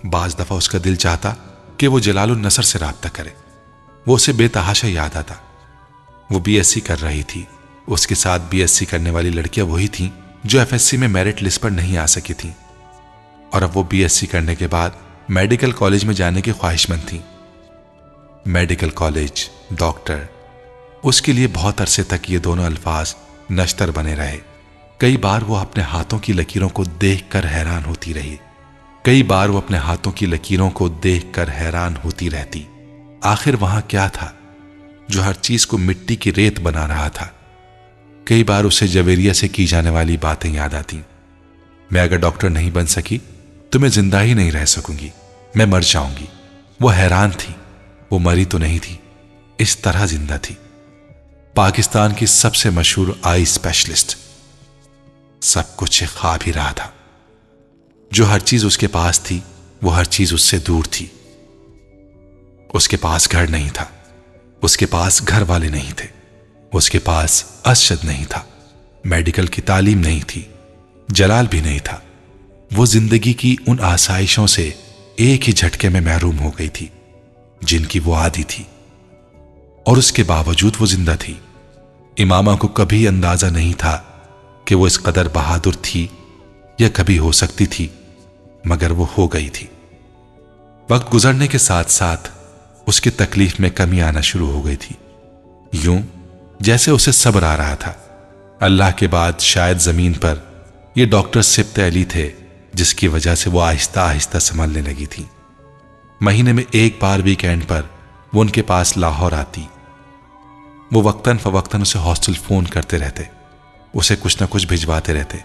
Speaker 1: بعض دفعہ اس کا دل چاہتا کہ وہ جلال النصر سے رابطہ کرے۔ وہ اسے بے تحاشا یاد آتا۔ وہ بی ایس سی کر رہی تھی۔ اس کے ساتھ بی ایس سی کرنے والی لڑکیاں وہی تھیں جو ایف ایس سی میں میرٹ لسٹ پر نہیں آ سکی تھیں، اور اب وہ بی ایس سی کرنے کے بعد میڈیکل کالج میں جانے کی خواہش مند تھیں۔ میڈیکل کالج، ڈاکٹر، اس کے لیے بہت عرصے تک یہ دونوں الفاظ نشتر بنے رہے۔ کئی بار وہ اپنے ہاتھوں کی لکیروں کو دیکھ کر حیران ہوتی رہی۔ کئی بار وہ اپنے ہاتھوں کی لکیروں کو دیکھ کر حیران ہوتی رہتی۔ آخر وہاں کیا تھا جو ہر چیز کو مٹی کی ریت بنا رہا تھا؟ کئی بار اسے جویریہ سے کی جانے والی باتیں یاد آتی۔ میں اگر ڈاکٹر نہیں بن سکی تو میں زندہ ہی نہیں رہ سکوں گی، میں مر جاؤں گی۔ وہ حیران تھی، وہ مری تو نہیں تھی، اس طرح زندہ تھی۔ پاکستان کی سب سے مشہور آئی اسپیشلسٹ۔ سب کچھ ایک خواب ہی رہا تھا۔ جو ہر چیز اس کے پاس تھی وہ ہر چیز اس سے دور تھی۔ اس کے پاس گھر نہیں تھا، اس کے پاس گھر والے نہیں تھے، اس کے پاس اسجد نہیں تھا، میڈیکل کی تعلیم نہیں تھی، جلال بھی نہیں تھا۔ وہ زندگی کی ان آسائشوں سے ایک ہی جھٹکے میں محروم ہو گئی تھی جن کی وہ عادی تھی، اور اس کے باوجود وہ زندہ تھی۔ امامہ کو کبھی اندازہ نہیں تھا کہ وہ اس قدر بہادر تھی یا کبھی ہو سکتی تھی، مگر وہ ہو گئی تھی۔ وقت گزرنے کے ساتھ ساتھ اس کی تکلیف میں کمی آنا شروع ہو گئی تھی، یوں جیسے اسے صبر آ رہا تھا۔ اللہ کے بعد شاید زمین پر یہ ڈاکٹر سبطہ علی تھے جس کی وجہ سے وہ آہستہ آہستہ سنبھلنے لگی تھی۔ مہینے میں ایک بار ویکینڈ پر وہ ان کے پاس لاہور آتی۔ وہ وقتاً فوقتاً اسے ہاسٹل فون کرتے رہتے، اسے کچھ نہ کچھ بھجواتے رہتے۔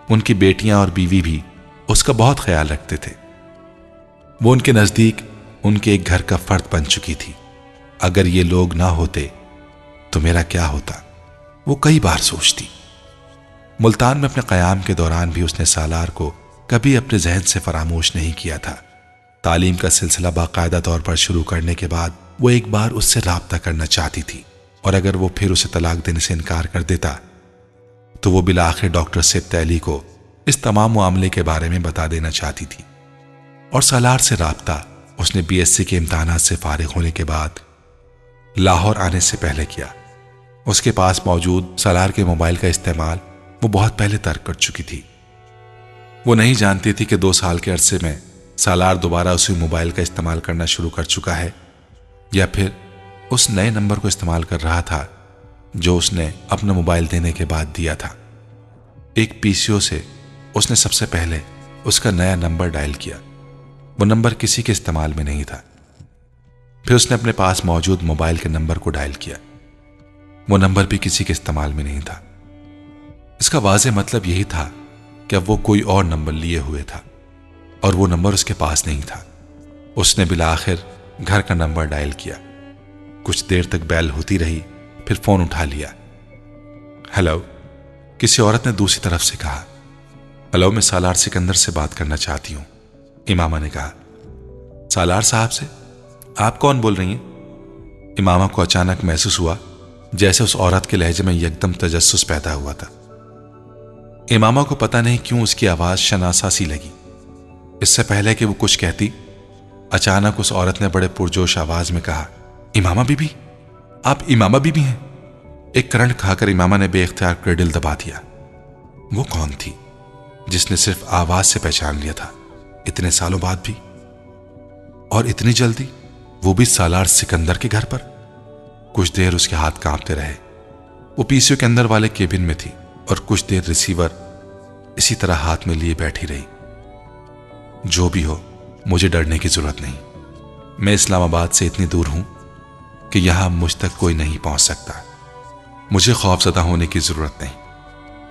Speaker 1: ان کی بیٹیاں اور بیوی بھی اس کا بہت خیال رکھتے تھے۔ وہ ان کے نزدیک ان کے ایک گھر کا فرد بن چکی تھی۔ اگر یہ لوگ نہ ہوتے تو میرا کیا ہوتا، وہ کئی بار سوچتی۔ ملتان میں اپنے قیام کے دوران بھی اس نے سالار کو کبھی اپنے ذہن سے فراموش نہیں کیا تھا۔ تعلیم کا سلسلہ باقاعدہ طور پر شروع کرنے کے بعد وہ ایک بار اس سے رابطہ کرنا چاہتی تھی، اور اگر وہ پھر اسے طلاق دینے سے انکار کر دیتا تو وہ بالآخر ڈاکٹر سبطہ علی کو اس تمام معاملے کے بارے میں بتا دینا چاہتی تھی۔ اور سالار سے رابطہ اس نے بی ایس سی کے امتحانات سے فارغ ہونے کے بعد لاہور آنے سے پہلے کیا۔ اس کے پاس موجود سالار کے موبائل کا استعمال وہ بہت پہلے ترک کر چکی تھی۔ وہ نہیں جانتی تھی کہ 2 سال کے عرصے میں سالار دوبارہ اسی موبائل کا استعمال کرنا شروع کر چکا ہے، یا پھر اس نئے نمبر کو استعمال کر رہا تھا جو اس نے اپنا موبائل دینے کے بعد دیا تھا۔ ایک پی سی او سے اس نے سب سے پہلے اس کا نیا نمبر ڈائل کیا، وہ نمبر کسی کے استعمال میں نہیں تھا۔ پھر اس نے اپنے پاس موجود موبائل کے نمبر کو ڈائل کیا، وہ نمبر بھی کسی کے استعمال میں نہیں تھا۔ اس کا واضح مطلب یہی تھا کہ اب وہ کوئی اور نمبر لیے ہوئے تھا اور وہ نمبر اس کے پاس نہیں تھا۔ اس نے بالآخر گھر کا نمبر ڈائل کیا۔ کچھ دیر تک بیل ہوتی رہی، پھر فون اٹھا لیا۔ ہیلو، کسی عورت نے دوسری طرف سے کہا۔ ہیلو، میں سالار سکندر سے بات کرنا چاہتی ہوں، امامہ نے کہا۔ سالار صاحب سے؟ آپ کون بول رہی ہیں؟ امامہ کو اچانک محسوس ہوا جیسے اس عورت کے لہجے میں یکدم تجسس پیدا ہوا تھا۔ امامہ کو پتہ نہیں کیوں اس کی آواز شناسا سی لگی۔ اس سے پہلے کہ وہ کچھ کہتی، اچانک اس عورت نے بڑے پرجوش آواز میں کہا، امامہ بی بی، آپ امامہ بی بی ہیں؟ ایک کرنٹ کھا کر امامہ نے بے اختیار کریڈل دبا دیا۔ وہ کون تھی جس نے صرف آواز سے پہچان لیا تھا، اتنے سالوں بعد بھی؟ اور اتنی جلدی، وہ بھی سالار سکندر کے گھر پر؟ کچھ دیر اس کے ہاتھ کانپتے رہے۔ وہ پی سی او کے اندر والے کیبن میں تھی اور کچھ دیر ریسیور اسی طرح ہاتھ میں لیے بیٹھی رہی۔ جو بھی ہو، مجھے ڈرنے کی ضرورت نہیں۔ میں اسلام آباد سے اتنی دور ہوں کہ یہاں مجھ تک کوئی نہیں پہنچ سکتا۔ مجھے خوف زدہ ہونے کی ضرورت نہیں،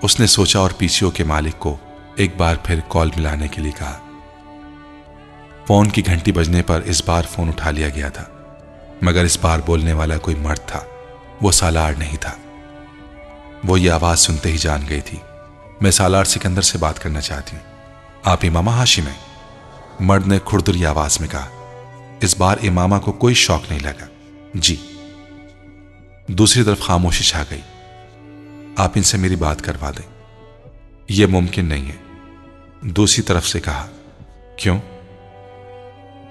Speaker 1: اس نے سوچا اور پی سی او کے مالک کو ایک بار پھر کال ملانے کے لیے کہا۔ فون کی گھنٹی بجنے پر اس بار فون اٹھا لیا گیا تھا، مگر اس بار بولنے والا کوئی مرد تھا، وہ سالار نہیں تھا۔ وہ یہ آواز سنتے ہی جان گئی تھی۔ میں سالار سکندر سے بات کرنا چاہتی ہوں، آپ امامہ ہاشم ہیں؟ مرد نے کھردری آواز میں کہا۔ اس بار امامہ کو کوئی شوق نہیں لگا۔ جی۔ دوسری طرف خاموشی چھا گئی۔ آپ ان سے میری بات کروا دیں۔ یہ ممکن نہیں ہے، دوسری طرف سے کہا۔ کیوں؟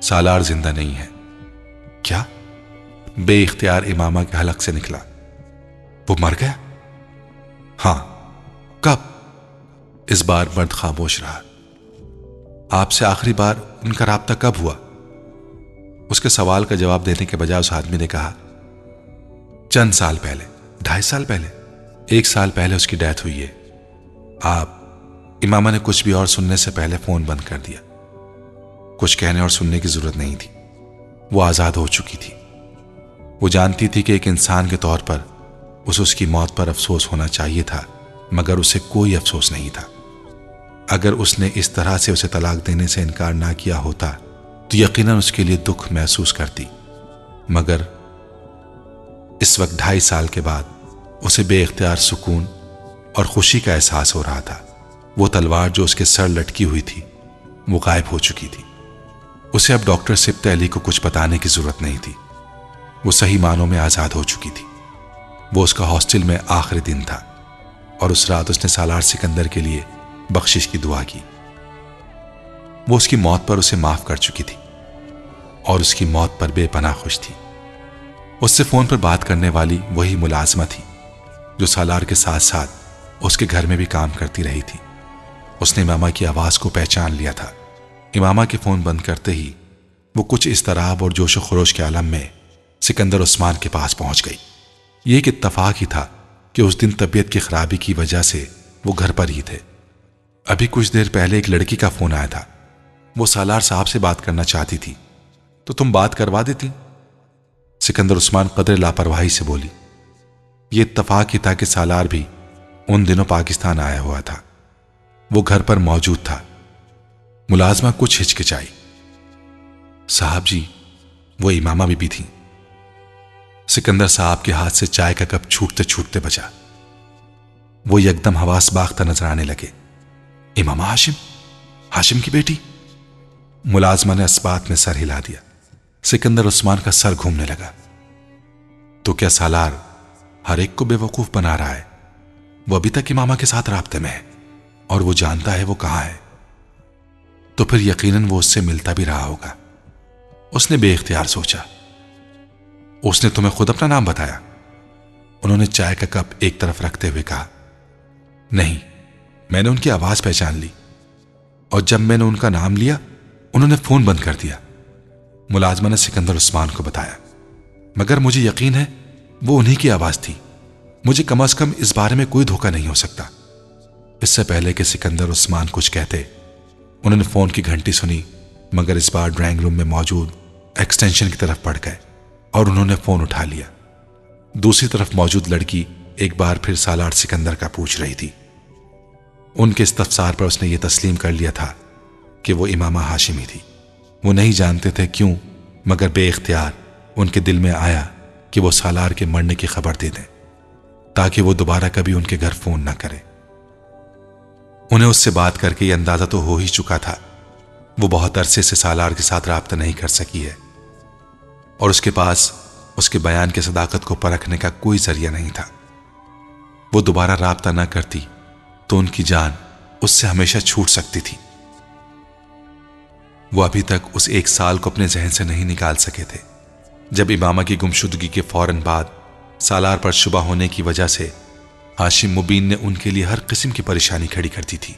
Speaker 1: سالار زندہ نہیں ہے۔ کیا؟ بے اختیار امامہ کے حلق سے نکلا۔ وہ مر گیا؟ ہاں۔ کب؟ اس بار مرد خاموش رہا۔ آپ سے آخری بار ان کا رابطہ کب ہوا؟ اس کے سوال کا جواب دینے کے بجائے اس آدمی نے کہا، چند سال پہلے، 2.5 سال پہلے، 1 سال پہلے اس کی ڈیتھ ہوئی ہے۔ آپ؟ امامہ نے کچھ بھی اور سننے سے پہلے فون بند کر دیا۔ کچھ کہنے اور سننے کی ضرورت نہیں تھی، وہ آزاد ہو چکی تھی۔ وہ جانتی تھی کہ ایک انسان کے طور پر اسے اس کی موت پر افسوس ہونا چاہیے تھا، مگر اسے کوئی افسوس نہیں تھا۔ اگر اس نے اس طرح سے اسے طلاق دینے سے انکار نہ کیا ہوتا تو یقیناً اس کے لیے دکھ محسوس کرتی، مگر اس وقت 2.5 سال کے بعد اسے بے اختیار سکون اور خوشی کا احساس ہو رہا تھا۔ وہ تلوار جو اس کے سر لٹکی ہوئی تھی وہ غائب ہو چکی تھی۔ اسے اب ڈاکٹر سبط علی کو کچھ بتانے کی ضرورت نہیں تھی، وہ صحیح معنوں میں آزاد ہو چکی تھی۔ وہ اس کا ہاسٹل میں آخری دن تھا اور اس رات اس نے سالار سکندر کے لیے بخشش کی دعا کی۔ وہ اس کی موت پر اسے معاف کر چکی تھی اور اس کی موت پر بے پناہ خوش تھی۔ اس سے فون پر بات کرنے والی وہی ملازمہ تھی جو سالار کے ساتھ ساتھ اس کے گھر میں بھی کام کرتی رہی تھی۔ اس نے امامہ کی آواز کو پہچان لیا تھا۔ امامہ کے فون بند کرتے ہی وہ کچھ اضطراب اور جوش و خروش کے عالم میں سکندر عثمان کے پاس پہنچ گئی۔ یہ ایک اتفاق ہی تھا کہ اس دن طبیعت کی خرابی کی وجہ سے وہ گھر پر ہی تھے۔ ابھی کچھ دیر پہلے ایک لڑکی کا فون آیا تھا، وہ سالار صاحب سے بات کرنا چاہتی تھی، تو تم بات کروا دیتی؟ سکندر عثمان قدر لاپرواہی سے بولی۔ یہ اتفاق ہی تھا کہ سالار بھی ان دنوں پاکستان آیا ہوا تھا، وہ گھر پر موجود تھا۔ ملازمہ کچھ ہچکچائی۔ صاحب جی، وہ امامہ بی بی تھیں۔ سکندر صاحب کے ہاتھ سے چائے کا کپ چھوٹتے چھوٹتے بچا۔ وہ یکدم حواس باختہ نظر آنے لگے۔ امامہ ہاشم کی بیٹی؟ ملازمہ نے اسبات میں سر ہلا دیا۔ سکندر عثمان کا سر گھومنے لگا۔ تو کیا سالار ہر ایک کو بے وقوف بنا رہا ہے؟ وہ ابھی تک امامہ کے ساتھ رابطے میں ہے اور وہ جانتا ہے وہ کہاں ہے، تو پھر یقیناً وہ اس سے ملتا بھی رہا ہوگا۔ اس نے بے اختیار سوچا۔ اس نے تمہیں خود اپنا نام بتایا؟ انہوں نے چائے کا کپ ایک طرف رکھتے ہوئے کہا۔ نہیں، میں نے ان کی آواز پہچان لی، اور جب میں نے ان کا نام لیا انہوں نے فون بند کر دیا۔ ملازمہ نے سکندر عثمان کو بتایا۔ مگر مجھے یقین ہے وہ انہی کی آواز تھی، مجھے کم از کم اس بارے میں کوئی دھوکہ نہیں ہو سکتا۔ اس سے پہلے کہ سکندر عثمان کچھ کہتے، انہوں نے فون کی گھنٹی سنی مگر اس بار ڈرائنگ روم میں موجود ایکسٹینشن کی طرف بڑھ گئے اور انہوں نے فون اٹھا لیا۔ دوسری طرف موجود لڑکی ایک بار پھر سالار سکندر کا پوچھ رہی تھی۔ ان کے استفسار پر اس نے یہ تسلیم کر لیا تھا کہ وہ امامہ ہاشمی تھی۔ وہ نہیں جانتے تھے کیوں، مگر بے اختیار ان کے دل میں آیا کہ وہ سالار کے مرنے کی خبر دے دیں تاکہ وہ دوبارہ کبھی ان کے گھر فون نہ کرے۔ انہیں اس سے بات کر کے یہ اندازہ تو ہو ہی چکا تھا وہ بہت عرصے سے سالار کے ساتھ رابطہ نہیں کر سکی ہے اور اس کے پاس اس کے بیان کی صداقت کو پرکھنے کا کوئی ذریعہ نہیں تھا۔ وہ دوبارہ رابطہ نہ کرتی تو ان کی جان اس سے ہمیشہ چھوٹ سکتی تھی۔ وہ ابھی تک اس 1 سال کو اپنے ذہن سے نہیں نکال سکے تھے جب امامہ کی گمشدگی کے فوراً بعد سالار پر شبہ ہونے کی وجہ سے ہاشم مبین نے ان کے لیے ہر قسم کی پریشانی کھڑی کر دی تھی۔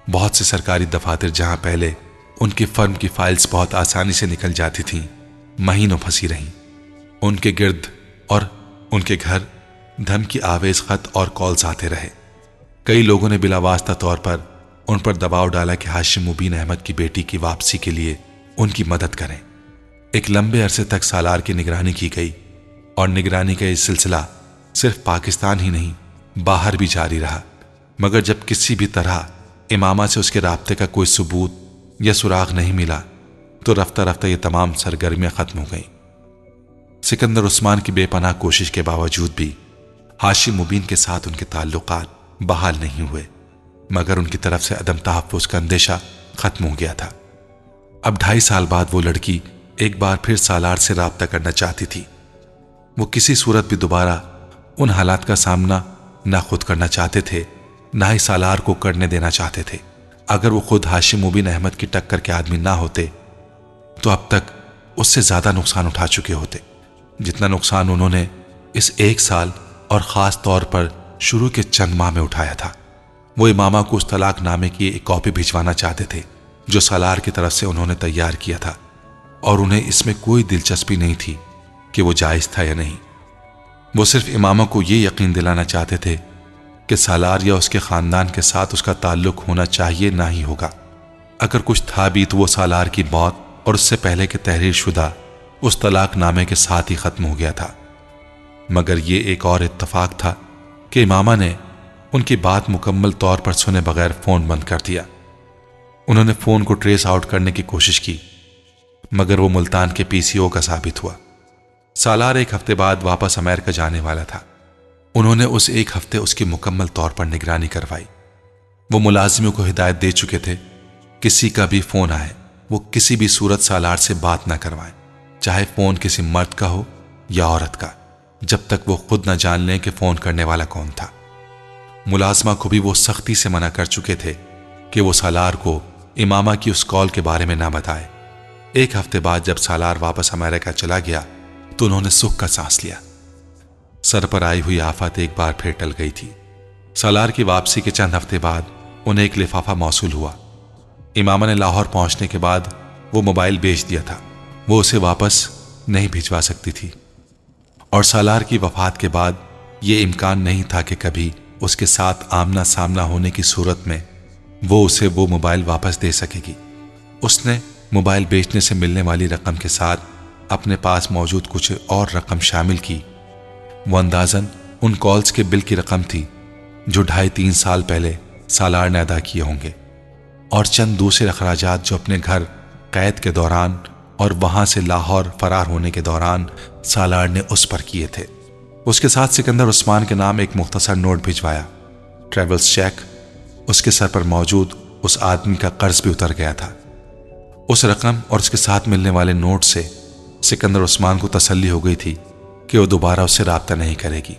Speaker 1: بہت سے سرکاری دفاتر جہاں پہلے ان کی فرم کی فائلز بہت آسانی سے نکل جاتی تھیں، مہینوں پھنسی رہیں۔ ان کے گرد اور ان کے گھر دھمکی آویز خط اور کالز آتے رہے۔ کئی لوگوں نے بلا واسطہ طور پر ان پر دباؤ ڈالا کہ ہاشم مبین احمد کی بیٹی کی واپسی کے لیے ان کی مدد کریں۔ ایک لمبے عرصے تک سالار کی نگرانی کی گئی اور نگرانی کا یہ سلسلہ صرف پاکستان ہی نہیں باہر بھی جاری رہا، مگر جب کسی بھی طرح امامہ سے اس کے رابطے کا کوئی ثبوت یا سراغ نہیں ملا تو رفتہ رفتہ یہ تمام سرگرمیاں ختم ہو گئیں۔ سکندر عثمان کی بے پناہ کوشش کے باوجود بھی ہاشم مبین کے ساتھ ان کے تعلقات بحال نہیں ہوئے، مگر ان کی طرف سے عدم تحفظ کا اندیشہ ختم ہو گیا تھا۔ اب 2.5 سال بعد وہ لڑکی ایک بار پھر سالار سے رابطہ کرنا چاہتی تھی۔ وہ کسی صورت بھی دوبارہ ان حالات کا سامنا نہ خود کرنا چاہتے تھے، نہ ہی سالار کو کرنے دینا چاہتے تھے۔ اگر وہ خود ہاشم مبین احمد کی ٹکر کے آدمی نہ ہوتے تو اب تک اس سے زیادہ نقصان اٹھا چکے ہوتے جتنا نقصان انہوں نے اس 1 سال اور خاص طور پر شروع کے چند ماہ میں اٹھایا تھا۔ وہ امامہ کو اس طلاق نامے کی ایک کاپی بھجوانا چاہتے تھے جو سالار کی طرف سے انہوں نے تیار کیا تھا، اور انہیں اس میں کوئی دلچسپی نہیں تھی کہ وہ جائز تھا یا نہیں۔ وہ صرف امامہ کو یہ یقین دلانا چاہتے تھے کہ سالار یا اس کے خاندان کے ساتھ اس کا تعلق ہونا چاہیے نہ ہی ہوگا۔ اگر کچھ تھا بھی تو وہ سالار کی موت اور اس سے پہلے کے تحریر شدہ اس طلاق نامے کے ساتھ ہی ختم ہو گیا تھا۔ مگر یہ ایک اور اتفاق تھا کہ امامہ نے ان کی بات مکمل طور پر سنے بغیر فون بند کر دیا۔ انہوں نے فون کو ٹریس آؤٹ کرنے کی کوشش کی، مگر وہ ملتان کے PCO کا ثابت ہوا۔ سالار 1 ہفتے بعد واپس امریکہ جانے والا تھا۔ انہوں نے اس 1 ہفتے اس کی مکمل طور پر نگرانی کروائی۔ وہ ملازموں کو ہدایت دے چکے تھے کسی کا بھی فون آئے وہ کسی بھی صورت سالار سے بات نہ کروائیں، چاہے فون کسی مرد کا ہو یا عورت کا، جب تک وہ خود نہ جان لیں کہ فون کرنے والا کون تھا۔ ملازمہ کو بھی وہ سختی سے منع کر چکے تھے کہ وہ سالار کو امامہ کی اس کال کے بارے میں نہ بتائے۔ 1 ہفتے بعد جب سالار واپس امریکہ چلا گیا تو انہوں نے سکھ کا سانس لیا۔ سر پر آئی ہوئی آفت ایک بار پھر ٹل گئی تھی۔ سالار کی واپسی کے چند ہفتے بعد انہیں ایک لفافہ موصول ہوا۔ امامہ نے لاہور پہنچنے کے بعد وہ موبائل بیچ دیا تھا، وہ اسے واپس نہیں بھجوا سکتی تھی، اور سالار کی وفات کے بعد یہ امکان نہیں تھا کہ کبھی اس کے ساتھ آمنا سامنا ہونے کی صورت میں وہ اسے وہ موبائل واپس دے سکے گی۔ اس نے موبائل بیچنے سے ملنے والی رقم کے ساتھ اپنے پاس موجود کچھ اور رقم شامل کی۔ وہ اندازاً ان کالز کے بل کی رقم تھی جو 2.5-3 سال پہلے سالار نے ادا کیے ہوں گے، اور چند دوسرے اخراجات جو اپنے گھر قید کے دوران اور وہاں سے لاہور فرار ہونے کے دوران سالار نے اس پر کیے تھے۔ اس کے ساتھ سکندر عثمان کے نام ایک مختصر نوٹ بھجوایا۔ ٹریولز چیک اس کے سر پر موجود اس آدمی کا قرض بھی اتر گیا تھا۔ اس رقم اور اس کے ساتھ ملنے والے نوٹ سے سکندر عثمان کو تسلی ہو گئی تھی کہ وہ دوبارہ اس سے رابطہ نہیں کرے گی،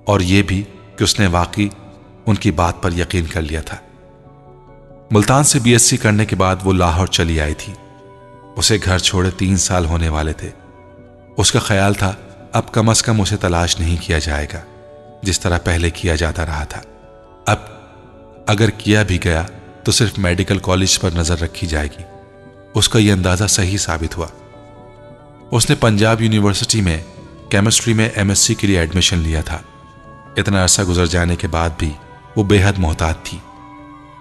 Speaker 1: اور یہ بھی کہ اس نے واقعی ان کی بات پر یقین کر لیا تھا۔ ملتان سے BSc کرنے کے بعد وہ لاہور چلی آئی تھی۔ اسے گھر چھوڑے 3 سال ہونے والے تھے۔ اس کا خیال تھا اب کم از کم اسے تلاش نہیں کیا جائے گا جس طرح پہلے کیا جاتا رہا تھا۔ اب اگر کیا بھی گیا تو صرف میڈیکل کالج پر نظر رکھی جائے گی۔ اس کا یہ اندازہ صحیح ثابت ہوا۔ اس نے پنجاب یونیورسٹی میں کیمسٹری میں MSc کے لیے ایڈمیشن لیا تھا۔ اتنا عرصہ گزر جانے کے بعد بھی وہ بے حد محتاط تھی۔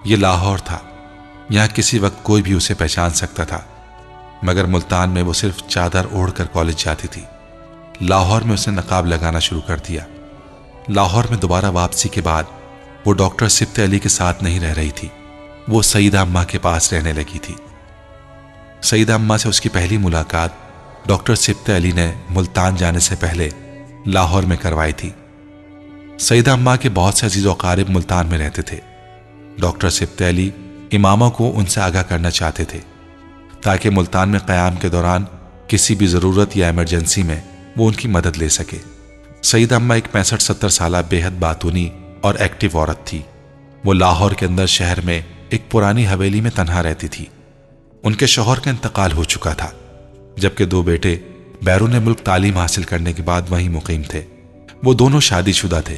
Speaker 1: یہ لاہور تھا، یہاں کسی وقت کوئی بھی اسے پہچان سکتا تھا، مگر ملتان میں وہ صرف چادر اوڑھ کر کالج جاتی تھی۔ لاہور میں اس نے نقاب لگانا شروع کر دیا۔ لاہور میں دوبارہ واپسی کے بعد وہ ڈاکٹر سبط علی کے ساتھ نہیں رہ رہی تھی، وہ سیدہ اماں کے پاس رہنے لگی تھی۔ سیدہ اماں سے اس کی پہلی ملاقات ڈاکٹر سبط علی نے ملتان جانے سے پہلے لاہور میں کروائی تھی۔ سیدہ اماں کے بہت سے عزیز و اقارب ملتان میں رہتے تھے۔ ڈاکٹر سبط علی امامہ کو ان سے آگاہ کرنا چاہتے تھے تاکہ ملتان میں قیام کے دوران کسی بھی ضرورت یا ایمرجنسی میں وہ ان کی مدد لے سکے۔ سیدہ اماں ایک 65-70 سالہ بے حد باتونی اور ایکٹیو عورت تھی۔ وہ لاہور کے اندر شہر میں ایک پرانی حویلی میں تنہا رہتی تھی۔ ان کے شوہر کا انتقال ہو چکا تھا، جبکہ 2 بیٹے بیرون ملک تعلیم حاصل کرنے کے بعد وہیں مقیم تھے۔ وہ دونوں شادی شدہ تھے۔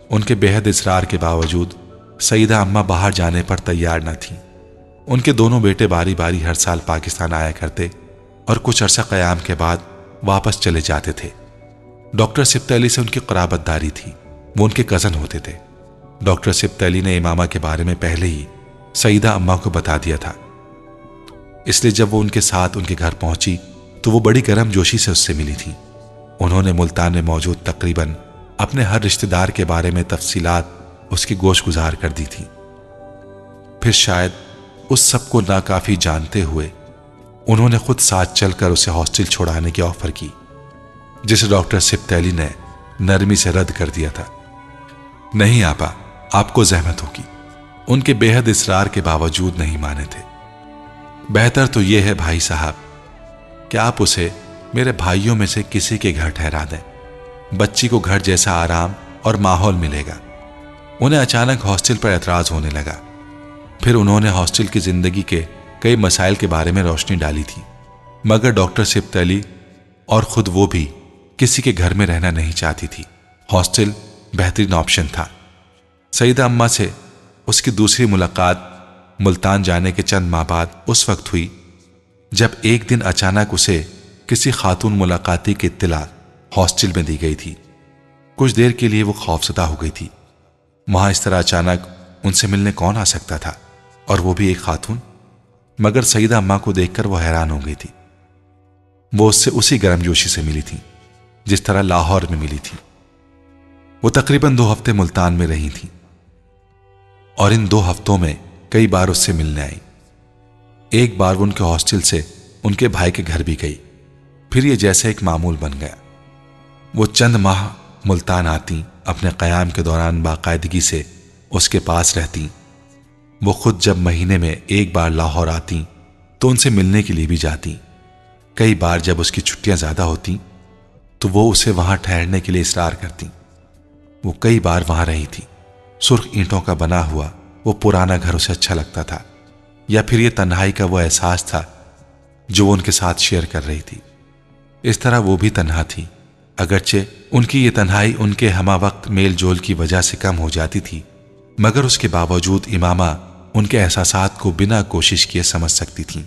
Speaker 1: ان کے بے حد اصرار کے باوجود سیدہ اماں باہر جانے پر تیار نہ تھیں۔ ان کے دونوں بیٹے باری باری ہر سال پاکستان آیا کرتے اور کچھ عرصہ قیام کے بعد واپس چلے جاتے تھے۔ ڈاکٹر سبط علی سے ان کی قرابت داری تھی، وہ ان کے کزن ہوتے تھے۔ ڈاکٹر سبط علی نے امامہ کے بارے میں پہلے ہی سیدہ اماں کو بتا دیا تھا، اس لیے جب وہ ان کے ساتھ ان کے گھر پہنچی تو وہ بڑی گرم جوشی سے اس سے ملی تھی۔ انہوں نے ملتان میں موجود تقریباً اپنے ہر رشتہ دار کے بارے میں تفصیلات اس کی گوش گزار کر دی تھی۔ پھر شاید اس سب کو ناکافی جانتے ہوئے انہوں نے خود ساتھ چل کر اسے ہاسٹل چھوڑانے کی آفر کی، جسے ڈاکٹر سبط علی نے نرمی سے رد کر دیا تھا۔ نہیں آپا، آپ کو زحمت ہوگی۔ ان کے بے حد اصرار کے باوجود نہیں مانے تھے۔ بہتر تو یہ ہے بھائی صاحب کہ آپ اسے میرے بھائیوں میں سے کسی کے گھر ٹھہرا دیں، بچی کو گھر جیسا آرام اور ماحول ملے گا۔ انہیں اچانک ہاسٹل پر اعتراض ہونے لگا۔ پھر انہوں نے ہاسٹل کی زندگی کے کئی مسائل کے بارے میں روشنی ڈالی تھی، مگر ڈاکٹر سبط علی اور خود وہ بھی کسی کے گھر میں رہنا نہیں چاہتی تھی۔ ہاسٹل بہترین آپشن تھا۔ سیدہ اماں سے اس کی دوسری ملاقات ملتان جانے کے چند ماہ بعد اس وقت ہوئی جب ایک دن اچانک اسے کسی خاتون ملاقاتی کی اطلاع ہاسٹل میں دی گئی تھی۔ کچھ دیر کے لیے وہ خوفزدہ ہو گئی تھی۔ وہاں اس طرح اچانک ان سے ملنے کون آ سکتا تھا، اور وہ بھی ایک خاتون؟ مگر سیدہ اماں کو دیکھ کر وہ حیران ہو گئی تھی۔ وہ اس سے اسی گرم جوشی سے ملی تھی جس طرح لاہور میں ملی تھی۔ وہ تقریباً 2 ہفتے ملتان میں رہی تھیں اور ان 2 ہفتوں میں کئی بار اس سے ملنے آئی۔ ایک بار وہ ان کے ہاسٹل سے ان کے بھائی کے گھر بھی گئی۔ پھر یہ جیسے ایک معمول بن گیا۔ وہ چند ماہ ملتان آتی، اپنے قیام کے دوران باقاعدگی سے اس کے پاس رہتی۔ وہ خود جب مہینے میں ایک بار لاہور آتی تو ان سے ملنے کے لیے بھی جاتی۔ کئی بار جب اس کی چھٹیاں زیادہ ہوتی تو وہ اسے وہاں ٹھہرنے کے لیے اصرار کرتی۔ وہ کئی بار وہاں رہی تھی۔ سرخ اینٹوں کا بنا ہوا وہ پرانا گھر اسے اچھا لگتا تھا، یا پھر یہ تنہائی کا وہ احساس تھا جو وہ ان کے ساتھ شیئر کر رہی تھی۔ اس طرح وہ بھی تنہا تھی، اگرچہ ان کی یہ تنہائی ان کے ہمہ وقت میل جول کی وجہ سے کم ہو جاتی تھی، مگر اس کے باوجود امامہ ان کے احساسات کو بنا کوشش کیے سمجھ سکتی تھیں۔